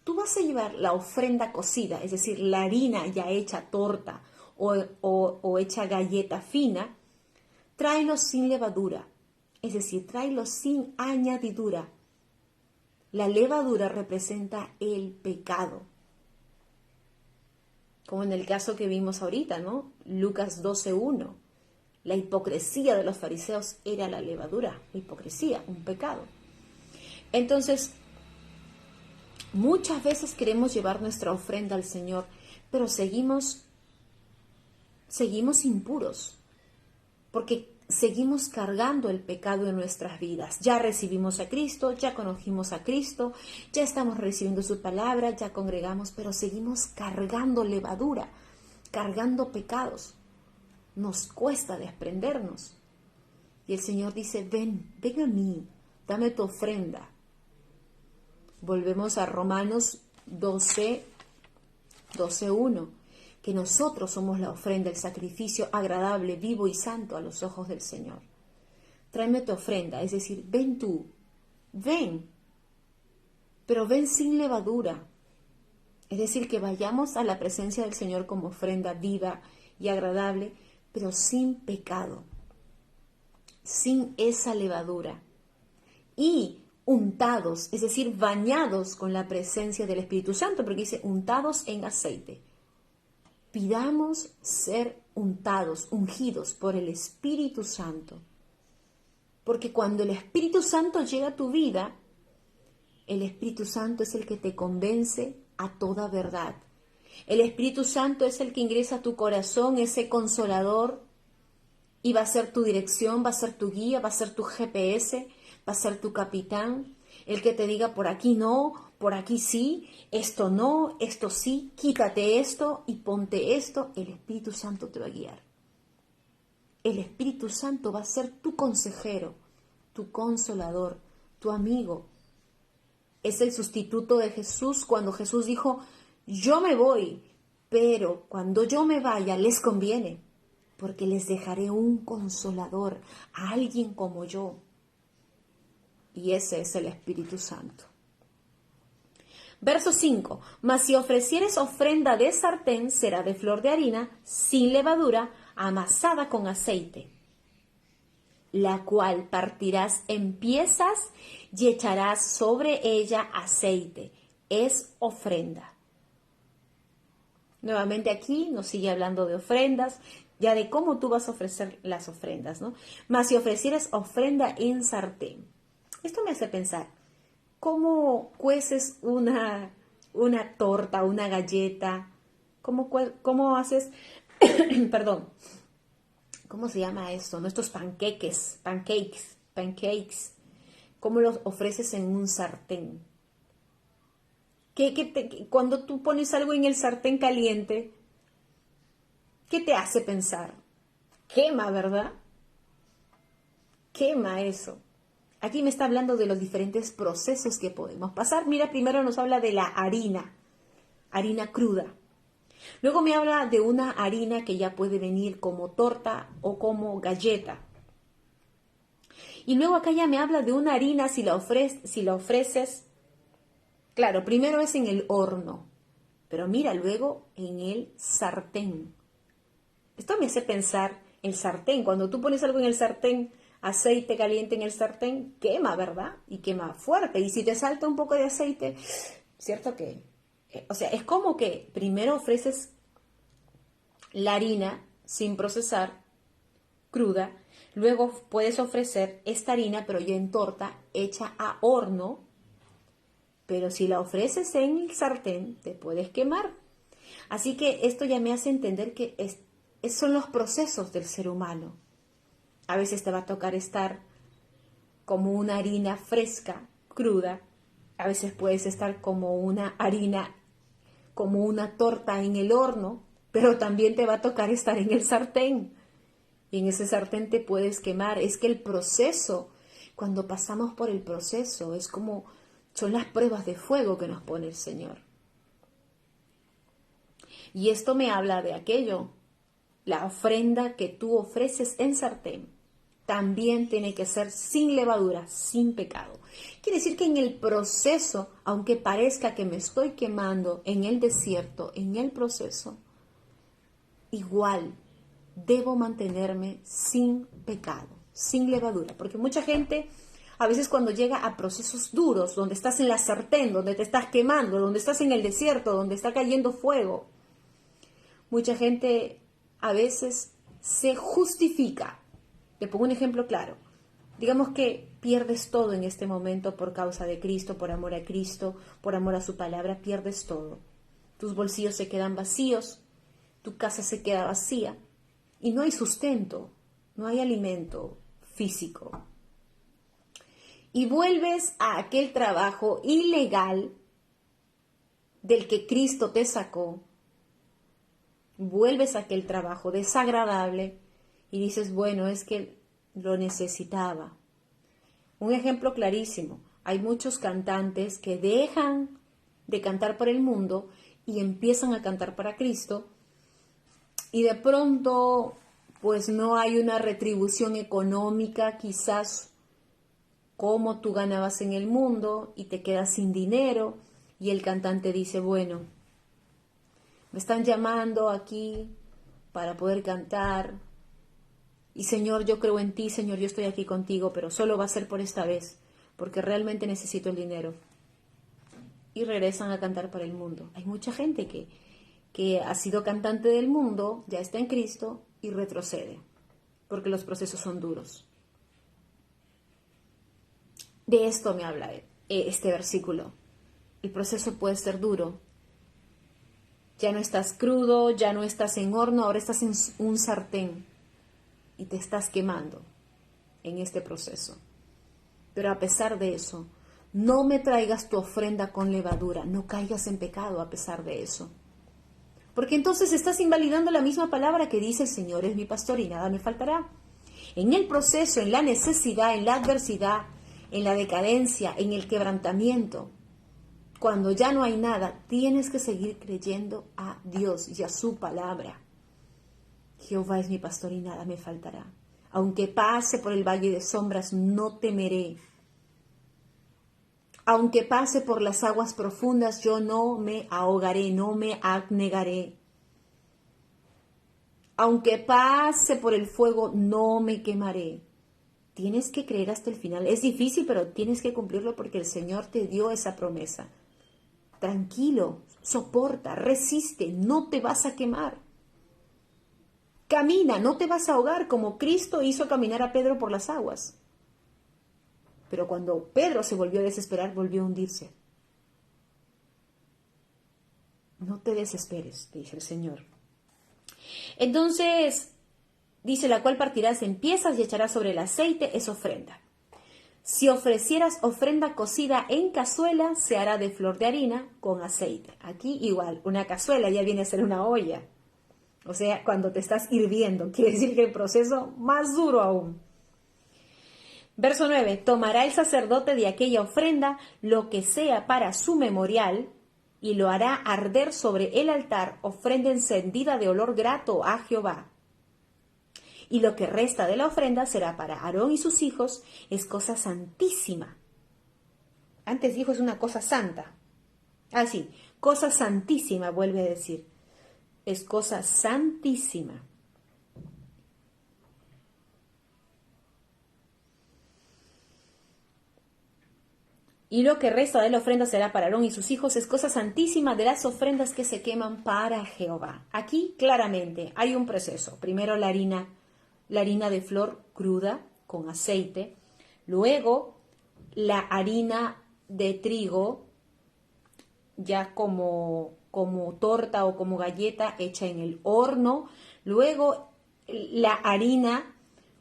tú vas a llevar la ofrenda cocida, es decir, la harina ya hecha torta o hecha galleta fina, tráelo sin levadura, es decir, tráelo sin añadidura. La levadura representa el pecado, como en el caso que vimos ahorita, ¿no? Lucas 12:1. La hipocresía de los fariseos era la levadura, la hipocresía, un pecado. Entonces, muchas veces queremos llevar nuestra ofrenda al Señor, pero seguimos impuros, porque seguimos cargando el pecado en nuestras vidas. Ya recibimos a Cristo, ya conocimos a Cristo, ya estamos recibiendo su palabra, ya congregamos, pero seguimos cargando levadura, cargando pecados. Nos cuesta desprendernos. Y el Señor dice, ven a mí, dame tu ofrenda. Volvemos a Romanos 12:1, que nosotros somos la ofrenda, el sacrificio agradable, vivo y santo a los ojos del Señor. Tráeme tu ofrenda, es decir, ven tú, ven, pero ven sin levadura. Es decir, que vayamos a la presencia del Señor como ofrenda viva y agradable, pero sin pecado, sin esa levadura. Y untados, es decir, bañados con la presencia del Espíritu Santo, porque dice untados en aceite. Pidamos ser untados, ungidos por el Espíritu Santo. Porque cuando el Espíritu Santo llega a tu vida, el Espíritu Santo es el que te convence a toda verdad. El Espíritu Santo es el que ingresa a tu corazón, ese consolador, y va a ser tu dirección, va a ser tu guía, va a ser tu GPS, va a ser tu capitán, el que te diga por aquí no, por aquí sí, esto no, esto sí, quítate esto y ponte esto. El Espíritu Santo te va a guiar. El Espíritu Santo va a ser tu consejero, tu consolador, tu amigo. Es el sustituto de Jesús cuando Jesús dijo, yo me voy, pero cuando yo me vaya les conviene, porque les dejaré un consolador, a alguien como yo. Y ese es el Espíritu Santo. Verso 5. Mas si ofrecieres ofrenda de sartén, será de flor de harina, sin levadura, amasada con aceite, la cual partirás en piezas y echarás sobre ella aceite. Es ofrenda. Nuevamente aquí nos sigue hablando de ofrendas, ya de cómo tú vas a ofrecer las ofrendas, ¿no? Mas si ofrecieres ofrenda en sartén. Esto me hace pensar, ¿cómo cueces una torta, una galleta? ¿Cómo haces, perdón, ¿cómo se llama esto? ¿No? Estos pancakes. ¿Cómo los ofreces en un sartén? Cuando tú pones algo en el sartén caliente, ¿qué te hace pensar? Quema, ¿verdad? Quema eso. Aquí me está hablando de los diferentes procesos que podemos pasar. Mira, primero nos habla de la harina cruda. Luego me habla de una harina que ya puede venir como torta o como galleta. Y luego acá ya me habla de una harina si la ofreces. Claro, primero es en el horno, pero mira, luego en el sartén. Esto me hace pensar el sartén. Cuando tú pones algo en el sartén, aceite caliente en el sartén, quema, ¿verdad? Y quema fuerte. Y si te salta un poco de aceite, ¿cierto que? O sea, es como que primero ofreces la harina sin procesar, cruda, luego puedes ofrecer esta harina, pero ya en torta, hecha a horno, pero si la ofreces en el sartén, te puedes quemar. Así que esto ya me hace entender que son los procesos del ser humano. A veces te va a tocar estar como una harina fresca, cruda. A veces puedes estar como una harina, como una torta en el horno, pero también te va a tocar estar en el sartén. Y en ese sartén te puedes quemar. Es que el proceso, cuando pasamos por el proceso, es como son las pruebas de fuego que nos pone el Señor. Y esto me habla de aquello. La ofrenda que tú ofreces en sartén también tiene que ser sin levadura, sin pecado. Quiere decir que en el proceso, aunque parezca que me estoy quemando en el desierto, en el proceso, igual debo mantenerme sin pecado, sin levadura. Porque mucha gente, a veces cuando llega a procesos duros, donde estás en la sartén, donde te estás quemando, donde estás en el desierto, donde está cayendo fuego, mucha gente a veces se justifica. Te pongo un ejemplo claro. Digamos que pierdes todo en este momento por causa de Cristo, por amor a Cristo, por amor a su palabra, pierdes todo. Tus bolsillos se quedan vacíos, tu casa se queda vacía y no hay sustento, no hay alimento físico. Y vuelves a aquel trabajo ilegal del que Cristo te sacó. Vuelves a aquel trabajo desagradable y dices, bueno, es que lo necesitaba. Un ejemplo clarísimo, hay muchos cantantes que dejan de cantar para el mundo y empiezan a cantar para Cristo y de pronto pues no hay una retribución económica quizás como tú ganabas en el mundo y te quedas sin dinero y el cantante dice, bueno, me están llamando aquí para poder cantar y Señor, yo creo en ti, Señor, yo estoy aquí contigo, pero solo va a ser por esta vez, porque realmente necesito el dinero. Y regresan a cantar para el mundo. Hay mucha gente que ha sido cantante del mundo, ya está en Cristo y retrocede, porque los procesos son duros. De esto me habla este versículo. El proceso puede ser duro. Ya no estás crudo, ya no estás en horno, ahora estás en un sartén y te estás quemando en este proceso. Pero a pesar de eso, no me traigas tu ofrenda con levadura, no caigas en pecado a pesar de eso. Porque entonces estás invalidando la misma palabra que dice el Señor es mi pastor y nada me faltará. En el proceso, en la necesidad, en la adversidad, en la decadencia, en el quebrantamiento, cuando ya no hay nada, tienes que seguir creyendo a Dios y a su palabra. Jehová es mi pastor y nada me faltará. Aunque pase por el valle de sombras, no temeré. Aunque pase por las aguas profundas, yo no me ahogaré, no me abnegaré. Aunque pase por el fuego, no me quemaré. Tienes que creer hasta el final. Es difícil, pero tienes que cumplirlo porque el Señor te dio esa promesa. Tranquilo, soporta, resiste, no te vas a quemar. Camina, no te vas a ahogar como Cristo hizo caminar a Pedro por las aguas. Pero cuando Pedro se volvió a desesperar, volvió a hundirse. No te desesperes, dice el Señor. Entonces, dice, la cual partirás en piezas y echarás sobre el aceite, es ofrenda. Si ofrecieras ofrenda cocida en cazuela, se hará de flor de harina con aceite. Aquí igual, una cazuela ya viene a ser una olla. O sea, cuando te estás hirviendo, quiere decir que el proceso más duro aún. Verso 9, tomará el sacerdote de aquella ofrenda lo que sea para su memorial y lo hará arder sobre el altar, ofrenda encendida de olor grato a Jehová. Y lo que resta de la ofrenda será para Aarón y sus hijos, es cosa santísima. Antes dijo es una cosa santa. Sí, cosa santísima, vuelve a decir. Es cosa santísima. Y lo que resta de la ofrenda será para Aarón y sus hijos, es cosa santísima de las ofrendas que se queman para Jehová. Aquí claramente hay un proceso. Primero la harina de flor cruda con aceite. Luego la harina de trigo ya como torta o como galleta hecha en el horno. Luego la harina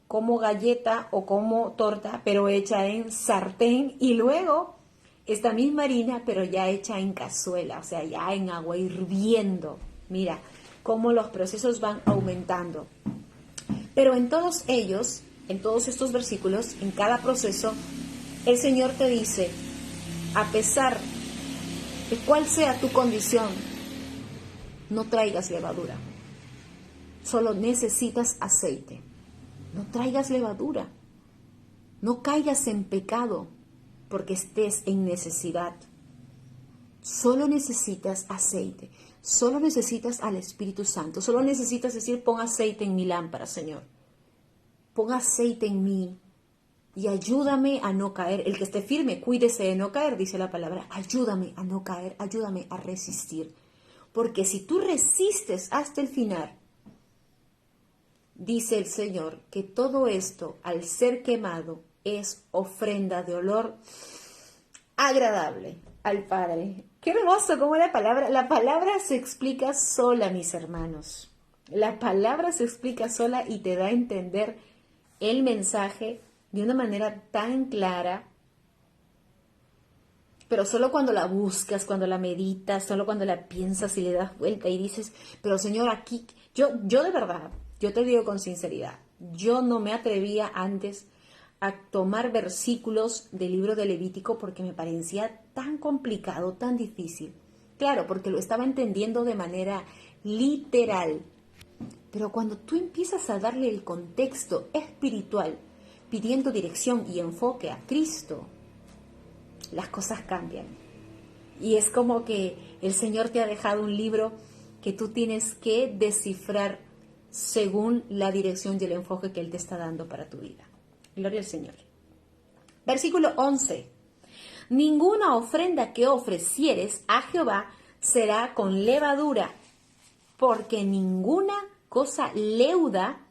como galleta o como torta, pero hecha en sartén. Y luego esta misma harina, pero ya hecha en cazuela, o sea, ya en agua hirviendo. Mira cómo los procesos van aumentando. Pero en todos ellos, en todos estos versículos, en cada proceso, el Señor te dice, a pesar de cuál sea tu condición, no traigas levadura. Solo necesitas aceite. No traigas levadura. No caigas en pecado porque estés en necesidad. Solo necesitas aceite. Solo necesitas al Espíritu Santo. Solo necesitas decir, pon aceite en mi lámpara, Señor. Pon aceite en mí y ayúdame a no caer. El que esté firme, cuídese de no caer, dice la palabra. Ayúdame a no caer, ayúdame a resistir. Porque si tú resistes hasta el final, dice el Señor que todo esto, al ser quemado, es ofrenda de olor agradable al Padre. Qué hermoso como la palabra se explica sola, mis hermanos. La palabra se explica sola y te da a entender el mensaje de una manera tan clara, pero solo cuando la buscas, cuando la meditas, solo cuando la piensas y le das vuelta y dices, pero Señor, aquí, yo de verdad, yo te digo con sinceridad, yo no me atrevía antes a tomar versículos del libro de Levítico porque me parecía tan complicado, tan difícil. Claro, porque lo estaba entendiendo de manera literal. Pero cuando tú empiezas a darle el contexto espiritual, pidiendo dirección y enfoque a Cristo, las cosas cambian. Y es como que el Señor te ha dejado un libro que tú tienes que descifrar según la dirección y el enfoque que Él te está dando para tu vida. Gloria al Señor. Versículo 11. Ninguna ofrenda que ofrecieres a Jehová será con levadura, porque ninguna cosa leuda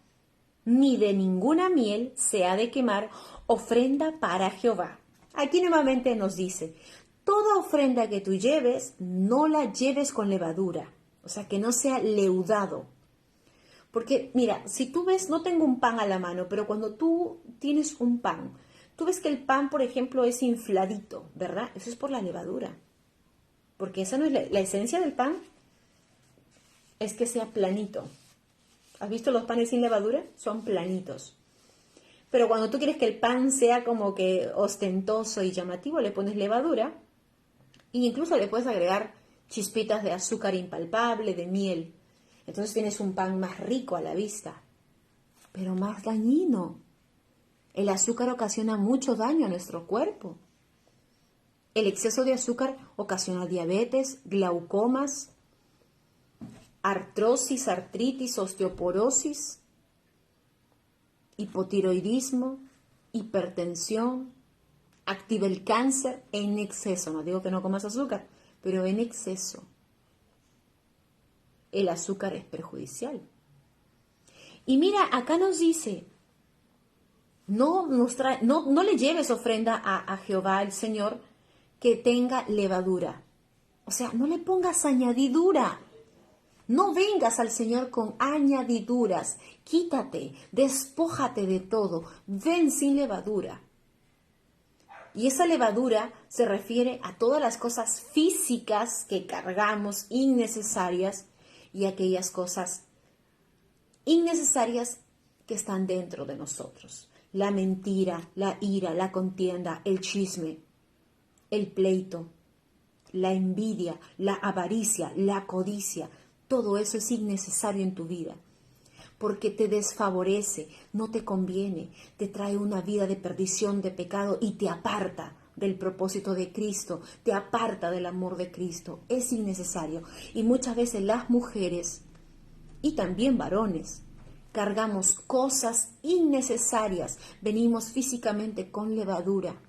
ni de ninguna miel se ha de quemar ofrenda para Jehová. Aquí nuevamente nos dice, toda ofrenda que tú lleves, no la lleves con levadura, o sea, que no sea leudado. Porque mira, si tú ves, no tengo un pan a la mano, pero cuando tú tienes un pan, tú ves que el pan, por ejemplo, es infladito, ¿verdad? Eso es por la levadura, porque esa no es la esencia del pan. es que sea planito. ¿Has visto los panes sin levadura? Son planitos. Pero cuando tú quieres que el pan sea como que ostentoso y llamativo, le pones levadura e incluso le puedes agregar chispitas de azúcar impalpable, de miel. Entonces tienes un pan más rico a la vista, pero más dañino. El azúcar ocasiona mucho daño a nuestro cuerpo. El exceso de azúcar ocasiona diabetes, glaucomas, artrosis, artritis, osteoporosis, hipotiroidismo, hipertensión, activa el cáncer en exceso. No digo que no comas azúcar, pero en exceso. El azúcar es perjudicial. Y mira, acá nos dice, no le lleves ofrenda a Jehová el Señor que tenga levadura. O sea, no le pongas añadidura. No vengas al Señor con añadiduras. Quítate, despójate de todo. Ven sin levadura. Y esa levadura se refiere a todas las cosas físicas que cargamos innecesarias y aquellas cosas innecesarias que están dentro de nosotros. La mentira, la ira, la contienda, el chisme, el pleito, la envidia, la avaricia, la codicia. Todo eso es innecesario en tu vida, porque te desfavorece, no te conviene, te trae una vida de perdición, de pecado y te aparta del propósito de Cristo, te aparta del amor de Cristo. Es innecesario. Y muchas veces las mujeres y también varones cargamos cosas innecesarias, venimos físicamente con levadura.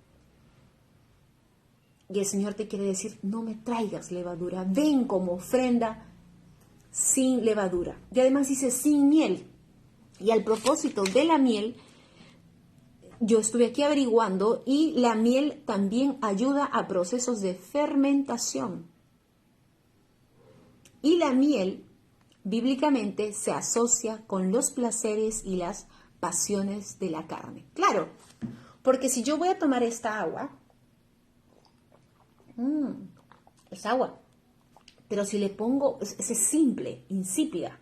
Y el Señor te quiere decir, no me traigas levadura, ven como ofrenda sin levadura. Y además dice sin miel. Y al propósito de la miel, yo estuve aquí averiguando y la miel también ayuda a procesos de fermentación. Y la miel, bíblicamente, se asocia con los placeres y las pasiones de la carne. Claro, porque si yo voy a tomar esta agua, es agua. Pero si le pongo, es simple, insípida.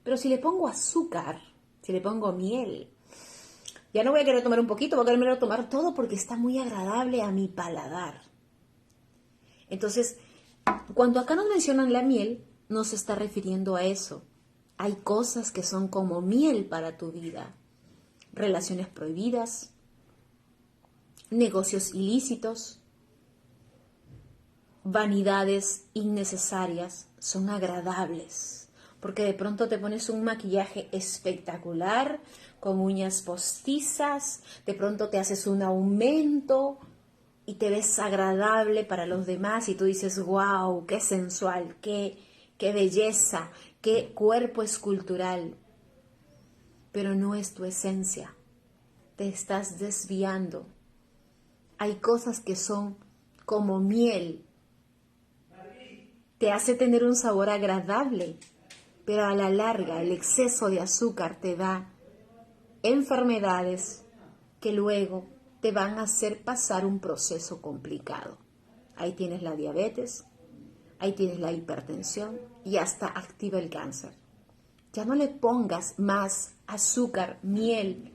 Pero si le pongo azúcar, si le pongo miel, ya no voy a querer tomar un poquito, voy a querer tomar todo porque está muy agradable a mi paladar. Entonces, cuando acá nos mencionan la miel, no se está refiriendo a eso. Hay cosas que son como miel para tu vida. Relaciones prohibidas, negocios ilícitos, vanidades innecesarias, son agradables, porque de pronto te pones un maquillaje espectacular, con uñas postizas, de pronto te haces un aumento y te ves agradable para los demás y tú dices, wow, qué sensual, qué belleza, qué cuerpo escultural, pero no es tu esencia, te estás desviando. Hay cosas que son como miel, te hace tener un sabor agradable, pero a la larga el exceso de azúcar te da enfermedades que luego te van a hacer pasar un proceso complicado. Ahí tienes la diabetes, ahí tienes la hipertensión y hasta activa el cáncer. Ya no le pongas más azúcar, miel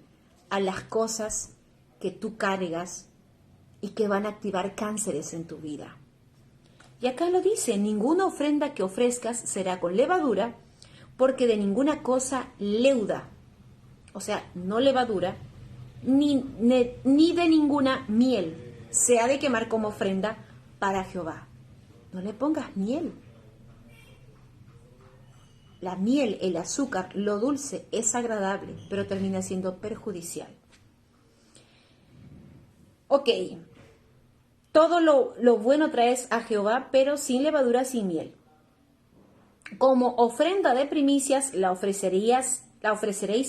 a las cosas que tú cargas y que van a activar cánceres en tu vida. Y acá lo dice, ninguna ofrenda que ofrezcas será con levadura, porque de ninguna cosa leuda, o sea, no levadura, ni de ninguna miel se ha de quemar como ofrenda para Jehová. No le pongas miel. La miel, el azúcar, lo dulce es agradable, pero termina siendo perjudicial. Ok. Todo lo bueno traes a Jehová, pero sin levadura, sin miel. Como ofrenda de primicias la ofreceréis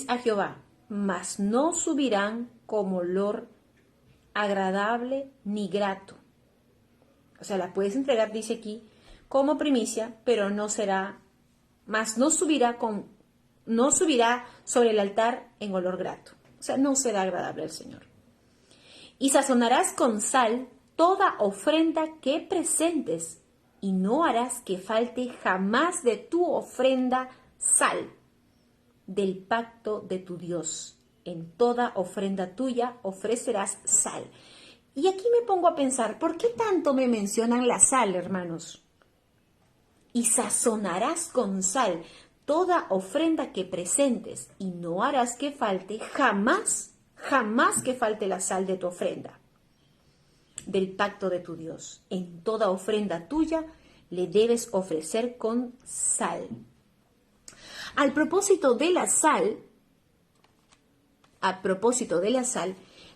a Jehová, mas no subirán como olor agradable ni grato. O sea, la puedes entregar, dice aquí, como primicia, pero no será, mas no subirá sobre el altar en olor grato. O sea, no será agradable al Señor. Y sazonarás con sal toda ofrenda que presentes, y no harás que falte jamás de tu ofrenda sal del pacto de tu Dios. En toda ofrenda tuya ofrecerás sal. Y aquí me pongo a pensar, ¿por qué tanto me mencionan la sal, hermanos? Y sazonarás con sal toda ofrenda que presentes, y no harás que falte jamás, jamás que falte la sal de tu ofrenda, del pacto de tu Dios. En toda ofrenda tuya le debes ofrecer con sal. Al propósito de la sal,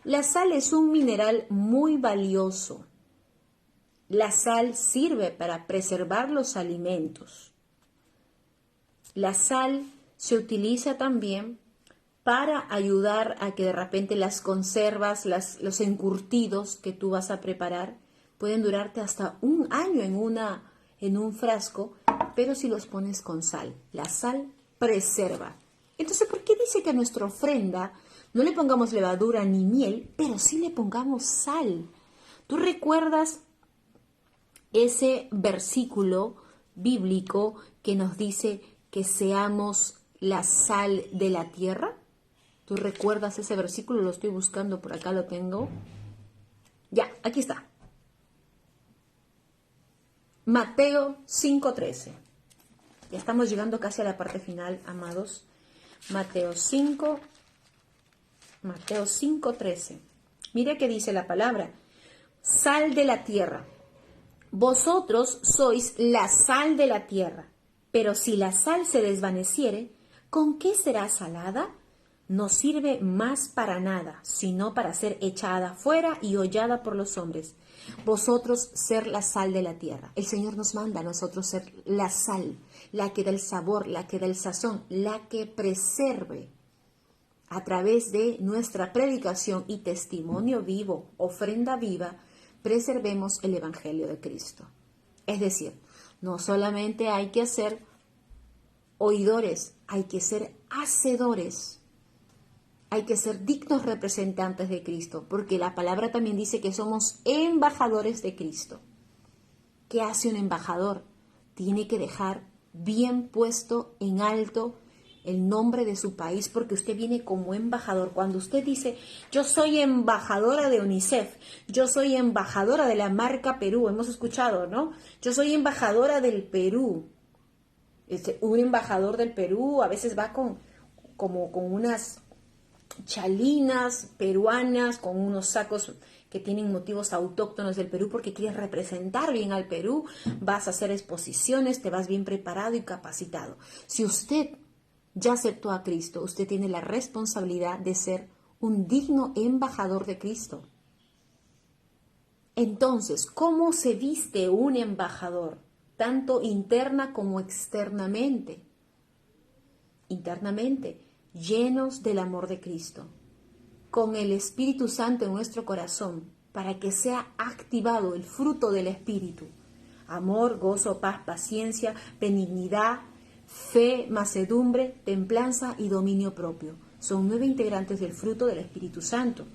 la sal es un mineral muy valioso. La sal sirve para preservar los alimentos. La sal se utiliza también para ayudar a que de repente las conservas, los encurtidos que tú vas a preparar, pueden durarte hasta un año en un frasco, pero si los pones con sal. La sal preserva. Entonces, ¿por qué dice que a nuestra ofrenda no le pongamos levadura ni miel, pero sí le pongamos sal? ¿Tú recuerdas ese versículo bíblico que nos dice que seamos la sal de la tierra? ¿Tú recuerdas ese versículo? Lo estoy buscando, por acá lo tengo. Ya, aquí está. Mateo 5:13. Ya estamos llegando casi a la parte final, amados. Mateo 5:13. Mira qué dice la palabra. Sal de la tierra. Vosotros sois la sal de la tierra, pero si la sal se desvaneciere, ¿con qué será salada? No sirve más para nada, sino para ser echada fuera y hollada por los hombres. Vosotros ser la sal de la tierra. El Señor nos manda a nosotros ser la sal, la que da el sabor, la que da el sazón, la que preserve. A través de nuestra predicación y testimonio vivo, ofrenda viva, preservemos el Evangelio de Cristo. Es decir, no solamente hay que ser oidores, hay que ser hacedores. Hay que ser dignos representantes de Cristo, porque la palabra también dice que somos embajadores de Cristo. ¿Qué hace un embajador? Tiene que dejar bien puesto en alto el nombre de su país, porque usted viene como embajador. Cuando usted dice, yo soy embajadora de UNICEF, yo soy embajadora de la marca Perú, hemos escuchado, ¿no? Yo soy embajadora del Perú. Un embajador del Perú a veces va con unas chalinas peruanas, con unos sacos que tienen motivos autóctonos del Perú, porque quieres representar bien al Perú, vas a hacer exposiciones, te vas bien preparado y capacitado. Si usted ya aceptó a Cristo, usted tiene la responsabilidad de ser un digno embajador de Cristo. Entonces, ¿cómo se viste un embajador? Tanto interna como externamente. Internamente, llenos del amor de Cristo, con el Espíritu Santo en nuestro corazón, para que sea activado el fruto del Espíritu: amor, gozo, paz, paciencia, benignidad, fe, mansedumbre, templanza y dominio propio. Son 9 integrantes del fruto del Espíritu Santo.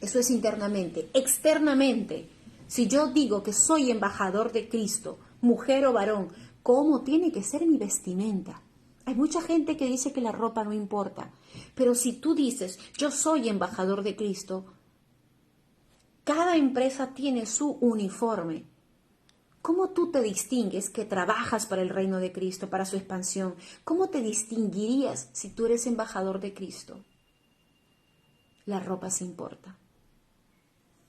Eso es internamente. Externamente, si yo digo que soy embajador de Cristo, mujer o varón, ¿cómo tiene que ser mi vestimenta? Hay mucha gente que dice que la ropa no importa, pero si tú dices, yo soy embajador de Cristo, cada empresa tiene su uniforme. ¿Cómo tú te distingues que trabajas para el reino de Cristo, para su expansión? ¿Cómo te distinguirías si tú eres embajador de Cristo? La ropa se importa.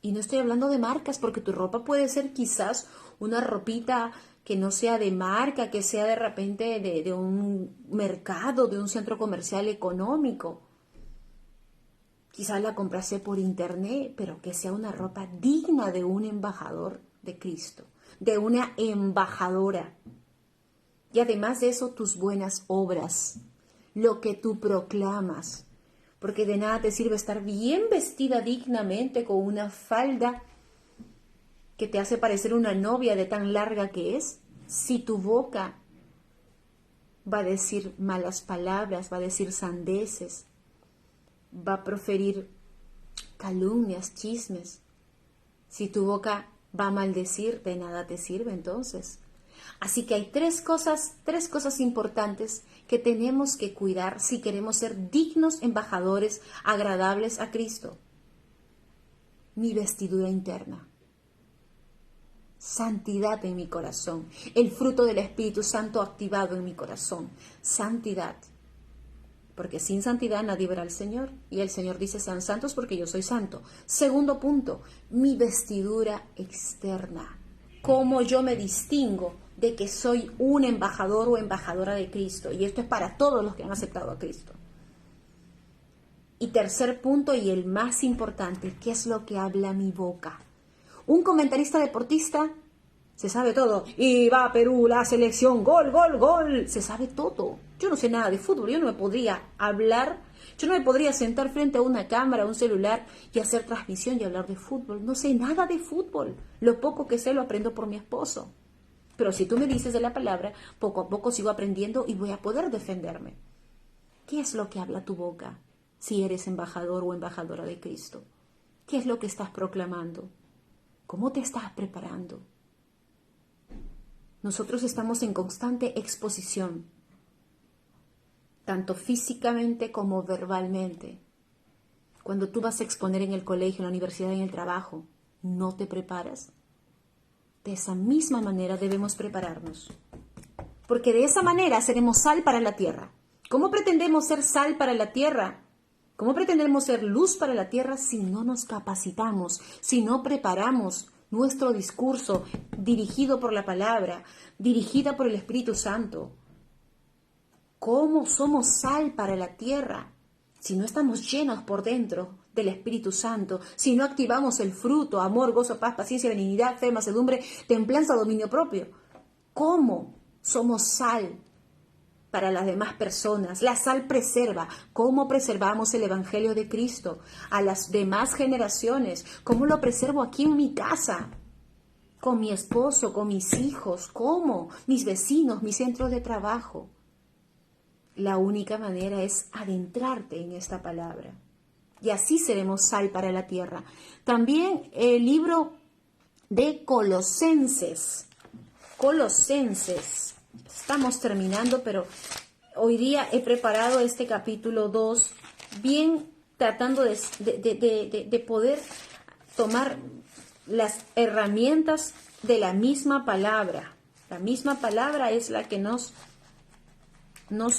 Y no estoy hablando de marcas, porque tu ropa puede ser quizás una ropita que no sea de marca, que sea de repente de un mercado, de un centro comercial económico. Quizás la comprase por internet, pero que sea una ropa digna de un embajador de Cristo, de una embajadora. Y además de eso, tus buenas obras, lo que tú proclamas. Porque de nada te sirve estar bien vestida dignamente con una falda que te hace parecer una novia de tan larga que es, si tu boca va a decir malas palabras, va a decir sandeces, va a proferir calumnias, chismes. Si tu boca va a maldecir, de nada te sirve entonces. Así que hay tres cosas importantes que tenemos que cuidar si queremos ser dignos embajadores agradables a Cristo. Mi vestidura interna, santidad en mi corazón, el fruto del Espíritu Santo activado en mi corazón, santidad. Porque sin santidad nadie verá al Señor. Y el Señor dice, sean santos porque yo soy santo. Segundo punto, mi vestidura externa. Cómo yo me distingo de que soy un embajador o embajadora de Cristo. Y esto es para todos los que han aceptado a Cristo. Y tercer punto, y el más importante, ¿qué es lo que habla mi boca? Un comentarista deportista se sabe todo. Y va Perú, la selección, gol, gol, gol. Se sabe todo. Yo no sé nada de fútbol. Yo no me podría hablar. Yo no me podría sentar frente a una cámara, a un celular y hacer transmisión y hablar de fútbol. No sé nada de fútbol. Lo poco que sé lo aprendo por mi esposo. Pero si tú me dices de la palabra, poco a poco sigo aprendiendo y voy a poder defenderme. ¿Qué es lo que habla tu boca si eres embajador o embajadora de Cristo? ¿Qué es lo que estás proclamando? ¿Cómo te estás preparando? Nosotros estamos en constante exposición, tanto físicamente como verbalmente. Cuando tú vas a exponer en el colegio, en la universidad, en el trabajo, ¿no te preparas? De esa misma manera debemos prepararnos, porque de esa manera seremos sal para la tierra. ¿Cómo pretendemos ser sal para la tierra? ¿Cómo pretendemos ser luz para la tierra si no nos capacitamos, si no preparamos nuestro discurso dirigido por la palabra, dirigida por el Espíritu Santo? ¿Cómo somos sal para la tierra si no estamos llenos por dentro del Espíritu Santo, si no activamos el fruto, amor, gozo, paz, paciencia, benignidad, fe, mansedumbre, templanza, dominio propio? ¿Cómo somos sal para las demás personas? La sal preserva. ¿Cómo preservamos el Evangelio de Cristo a las demás generaciones? ¿Cómo lo preservo aquí en mi casa? Con mi esposo, con mis hijos. ¿Cómo? Mis vecinos, mi centro de trabajo. La única manera es adentrarte en esta palabra. Y así seremos sal para la tierra. También el libro de Colosenses. Colosenses. Estamos terminando, pero hoy día he preparado este capítulo 2, bien tratando de poder tomar las herramientas de la misma palabra. La misma palabra es la que nos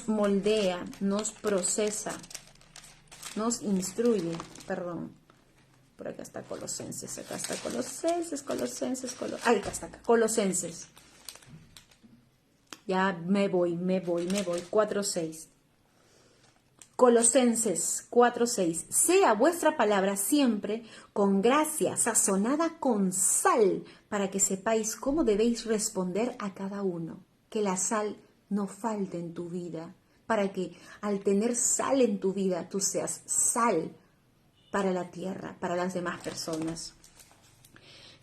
moldea, nos procesa, nos instruye, perdón. Por acá está Colosenses, acá está Colosenses, Colosenses. Ya me voy, 4:6. Colosenses 4:6. Sea vuestra palabra siempre con gracia, sazonada con sal, para que sepáis cómo debéis responder a cada uno. Que la sal no falte en tu vida, para que al tener sal en tu vida, tú seas sal para la tierra, para las demás personas.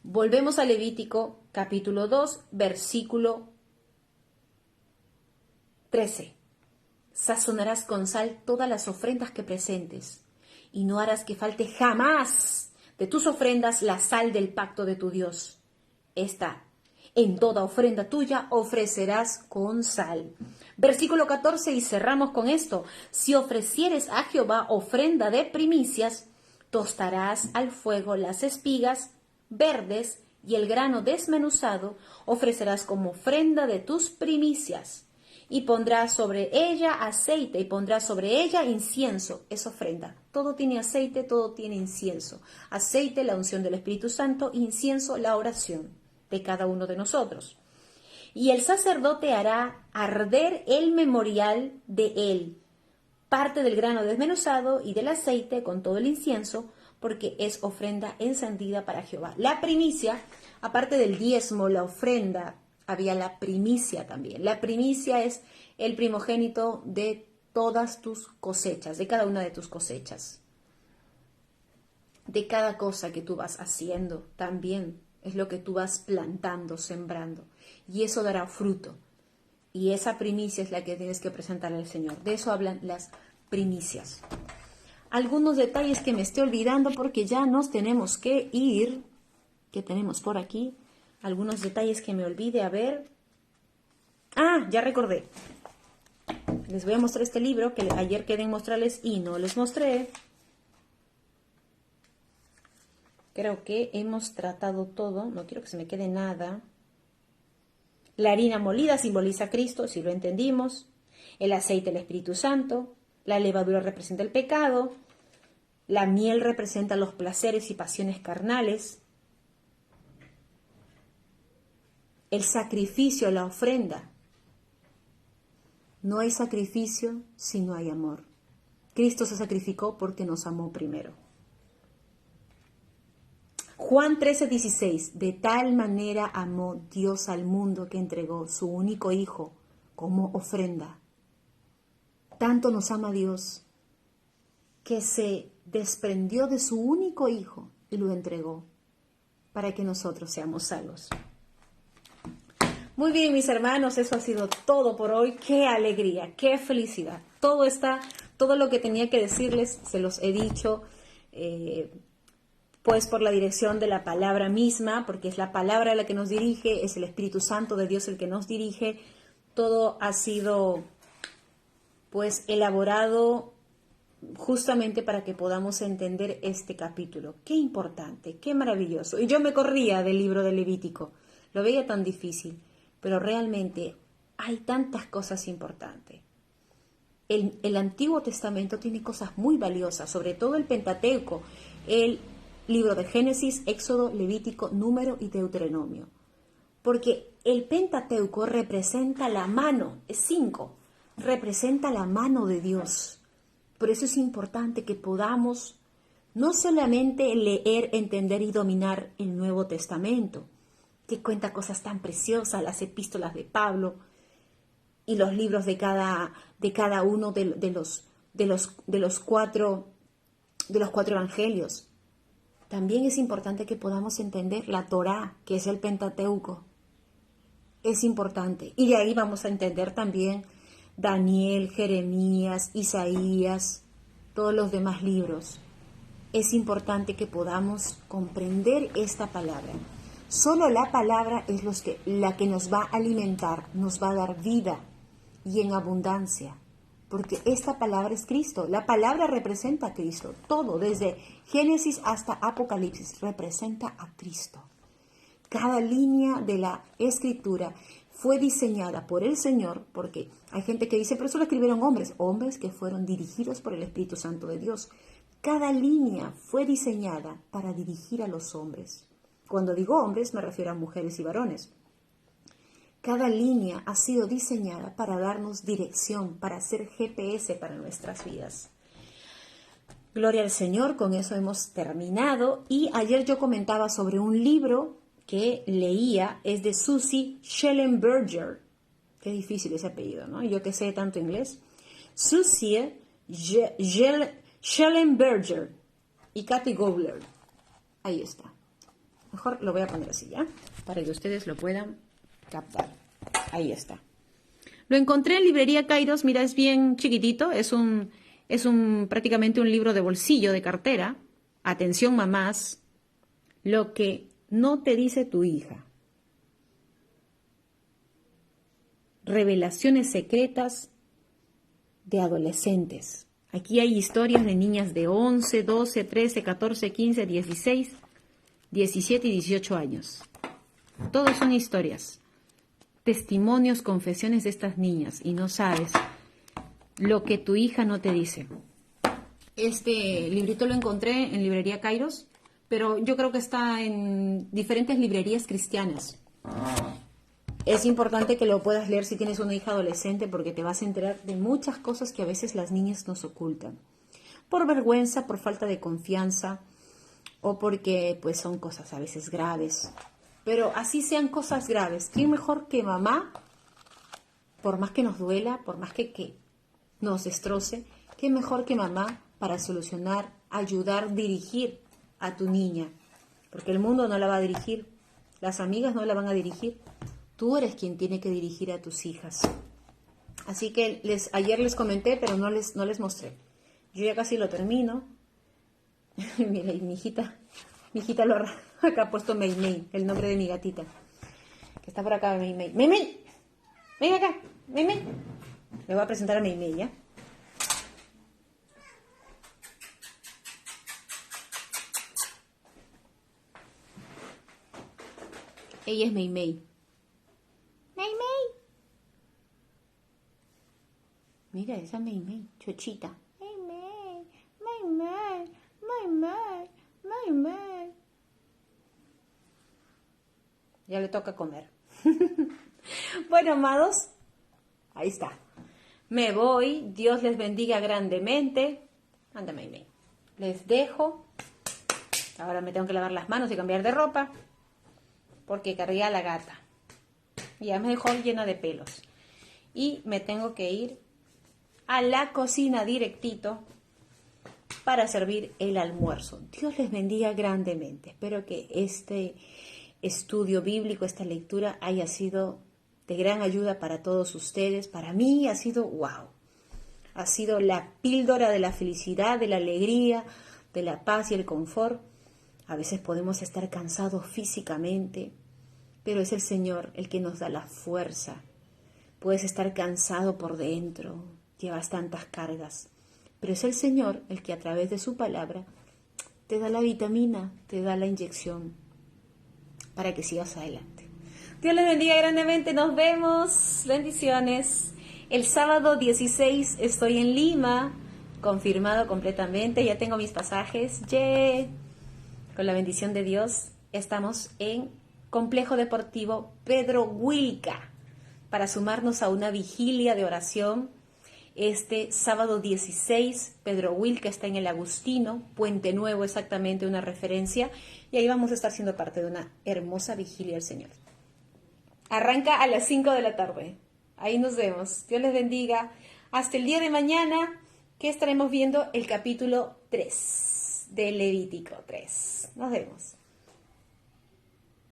Volvemos a Levítico, capítulo 2, versículo 13. Sazonarás con sal todas las ofrendas que presentes, y no harás que falte jamás de tus ofrendas la sal del pacto de tu Dios. Esta, en toda ofrenda tuya, ofrecerás con sal. Versículo 14, y cerramos con esto. Si ofrecieres a Jehová ofrenda de primicias, tostarás al fuego las espigas verdes y el grano desmenuzado, ofrecerás como ofrenda de tus primicias. Y pondrás sobre ella aceite, y pondrás sobre ella incienso. Es ofrenda. Todo tiene aceite, todo tiene incienso. Aceite, la unción del Espíritu Santo; incienso, la oración de cada uno de nosotros. Y el sacerdote hará arder el memorial de él, parte del grano desmenuzado y del aceite con todo el incienso, porque es ofrenda encendida para Jehová. La primicia, aparte del diezmo, la ofrenda, había la primicia también. La primicia es el primogénito de todas tus cosechas, de cada una de tus cosechas. De cada cosa que tú vas haciendo también es lo que tú vas plantando, sembrando. Y eso dará fruto. Y esa primicia es la que tienes que presentar al Señor. De eso hablan las primicias. Algunos detalles que me estoy olvidando porque ya nos tenemos que ir. ¿Qué tenemos por aquí? Algunos detalles que me olvide. A ver. Ah, ya recordé. Les voy a mostrar este libro que ayer quedé en mostrarles y no les mostré. Creo que hemos tratado todo. No quiero que se me quede nada. La harina molida simboliza a Cristo, si lo entendimos. El aceite, el Espíritu Santo. La levadura representa el pecado. La miel representa los placeres y pasiones carnales. El sacrificio, la ofrenda. No hay sacrificio si no hay amor. Cristo se sacrificó porque nos amó primero. Juan 13:16. De tal manera amó Dios al mundo que entregó su único Hijo como ofrenda. Tanto nos ama Dios que se desprendió de su único Hijo y lo entregó para que nosotros seamos salvos. Muy bien, mis hermanos, eso ha sido todo por hoy. ¡Qué alegría! ¡Qué felicidad! Todo lo que tenía que decirles, se los he dicho, pues por la dirección de la palabra misma, porque es la palabra la que nos dirige, es el Espíritu Santo de Dios el que nos dirige. Todo ha sido, pues, elaborado justamente para que podamos entender este capítulo. ¡Qué importante! ¡Qué maravilloso! Y yo me corría del libro de Levítico. Lo veía tan difícil. Pero realmente hay tantas cosas importantes. El Antiguo Testamento tiene cosas muy valiosas, sobre todo el Pentateuco, el libro de Génesis, Éxodo, Levítico, Número y Deuteronomio. Porque el Pentateuco representa la mano, es 5, representa la mano de Dios. Por eso es importante que podamos no solamente leer, entender y dominar el Nuevo Testamento, que cuenta cosas tan preciosas, las epístolas de Pablo y los libros de cada uno de los cuatro evangelios. También es importante que podamos entender la Torá, que es el Pentateuco. Es importante. Y de ahí vamos a entender también Daniel, Jeremías, Isaías, todos los demás libros. Es importante que podamos comprender esta palabra. Solo la palabra es la que nos va a alimentar, nos va a dar vida y en abundancia, porque esta palabra es Cristo. La palabra representa a Cristo. Todo, desde Génesis hasta Apocalipsis, representa a Cristo. Cada línea de la Escritura fue diseñada por el Señor, porque hay gente que dice, pero eso lo escribieron hombres que fueron dirigidos por el Espíritu Santo de Dios. Cada línea fue diseñada para dirigir a los hombres. Cuando digo hombres, me refiero a mujeres y varones. Cada línea ha sido diseñada para darnos dirección, para ser GPS para nuestras vidas. Gloria al Señor, con eso hemos terminado. Y ayer yo comentaba sobre un libro que leía, es de Susie Shellenberger. Qué difícil ese apellido, ¿no? Yo que sé tanto inglés. Susie Shellenberger y Kathy Gobler. Ahí está. Mejor lo voy a poner así, ¿ya? Para que ustedes lo puedan captar. Ahí está. Lo encontré en librería Kairos. Mira, es bien chiquitito. Es prácticamente un libro de bolsillo, de cartera. Atención, mamás. Lo que no te dice tu hija. Revelaciones secretas de adolescentes. Aquí hay historias de niñas de 11, 12, 13, 14, 15, 16, 17 y 18 años. Todos son historias, testimonios, confesiones de estas niñas, y no sabes lo que tu hija no te dice. Este librito lo encontré en librería Kairos, pero yo creo que está en diferentes librerías cristianas. Es importante que lo puedas leer si tienes una hija adolescente, porque te vas a enterar de muchas cosas que a veces las niñas nos ocultan. Por vergüenza, por falta de confianza, o porque pues son cosas a veces graves. Pero así sean cosas graves, ¿quién mejor que mamá? Por más que nos duela, por más que nos destroce, ¿qué mejor que mamá para solucionar, ayudar, dirigir a tu niña? Porque el mundo no la va a dirigir, las amigas no la van a dirigir. Tú eres quien tiene que dirigir a tus hijas. Así que ayer les comenté, pero no les mostré. Yo ya casi lo termino. Mira, y mi hijita Mi hijita lo acá ha puesto Mei Mei, el nombre de mi gatita. Que está por acá, Mei Mei. ¡Mei Mei! ¡Ven acá! ¡Mei Mei! Le voy a presentar a Mei Mei, ¿ya? Ella es Mei Mei. ¡Mei Mei! Mira, esa Mei Mei, chochita. Mei Mei, Mei Mei, Mei Mei, Mei Mei. Ya le toca comer. Bueno, amados, ahí está. Me voy. Dios les bendiga grandemente. Anda, Mei Mei. Les dejo. Ahora me tengo que lavar las manos y cambiar de ropa. Porque cargué a la gata. Ya me dejó llena de pelos. Y me tengo que ir a la cocina directito para servir el almuerzo. Dios les bendiga grandemente. Espero que este estudio bíblico, esta lectura haya sido de gran ayuda para todos ustedes. Para mí ha sido wow. Ha sido la píldora de la felicidad, de la alegría, de la paz y el confort. A veces podemos estar cansados físicamente, pero es el Señor el que nos da la fuerza. Puedes estar cansado por dentro, llevas tantas cargas, pero es el Señor el que a través de su palabra te da la vitamina, te da la inyección para que sigas adelante. Dios les bendiga grandemente, nos vemos, bendiciones. El sábado 16 estoy en Lima, confirmado completamente, ya tengo mis pasajes, ¡yeah! Con la bendición de Dios estamos en Complejo Deportivo Pedro Wilca para sumarnos a una vigilia de oración. Este sábado 16, Pedro Wilca está en el Agustino, Puente Nuevo exactamente, una referencia, y ahí vamos a estar siendo parte de una hermosa vigilia del Señor. Arranca a las 5 de la tarde. Ahí nos vemos. Dios les bendiga. Hasta el día de mañana, que estaremos viendo el capítulo 3 de Levítico 3. Nos vemos.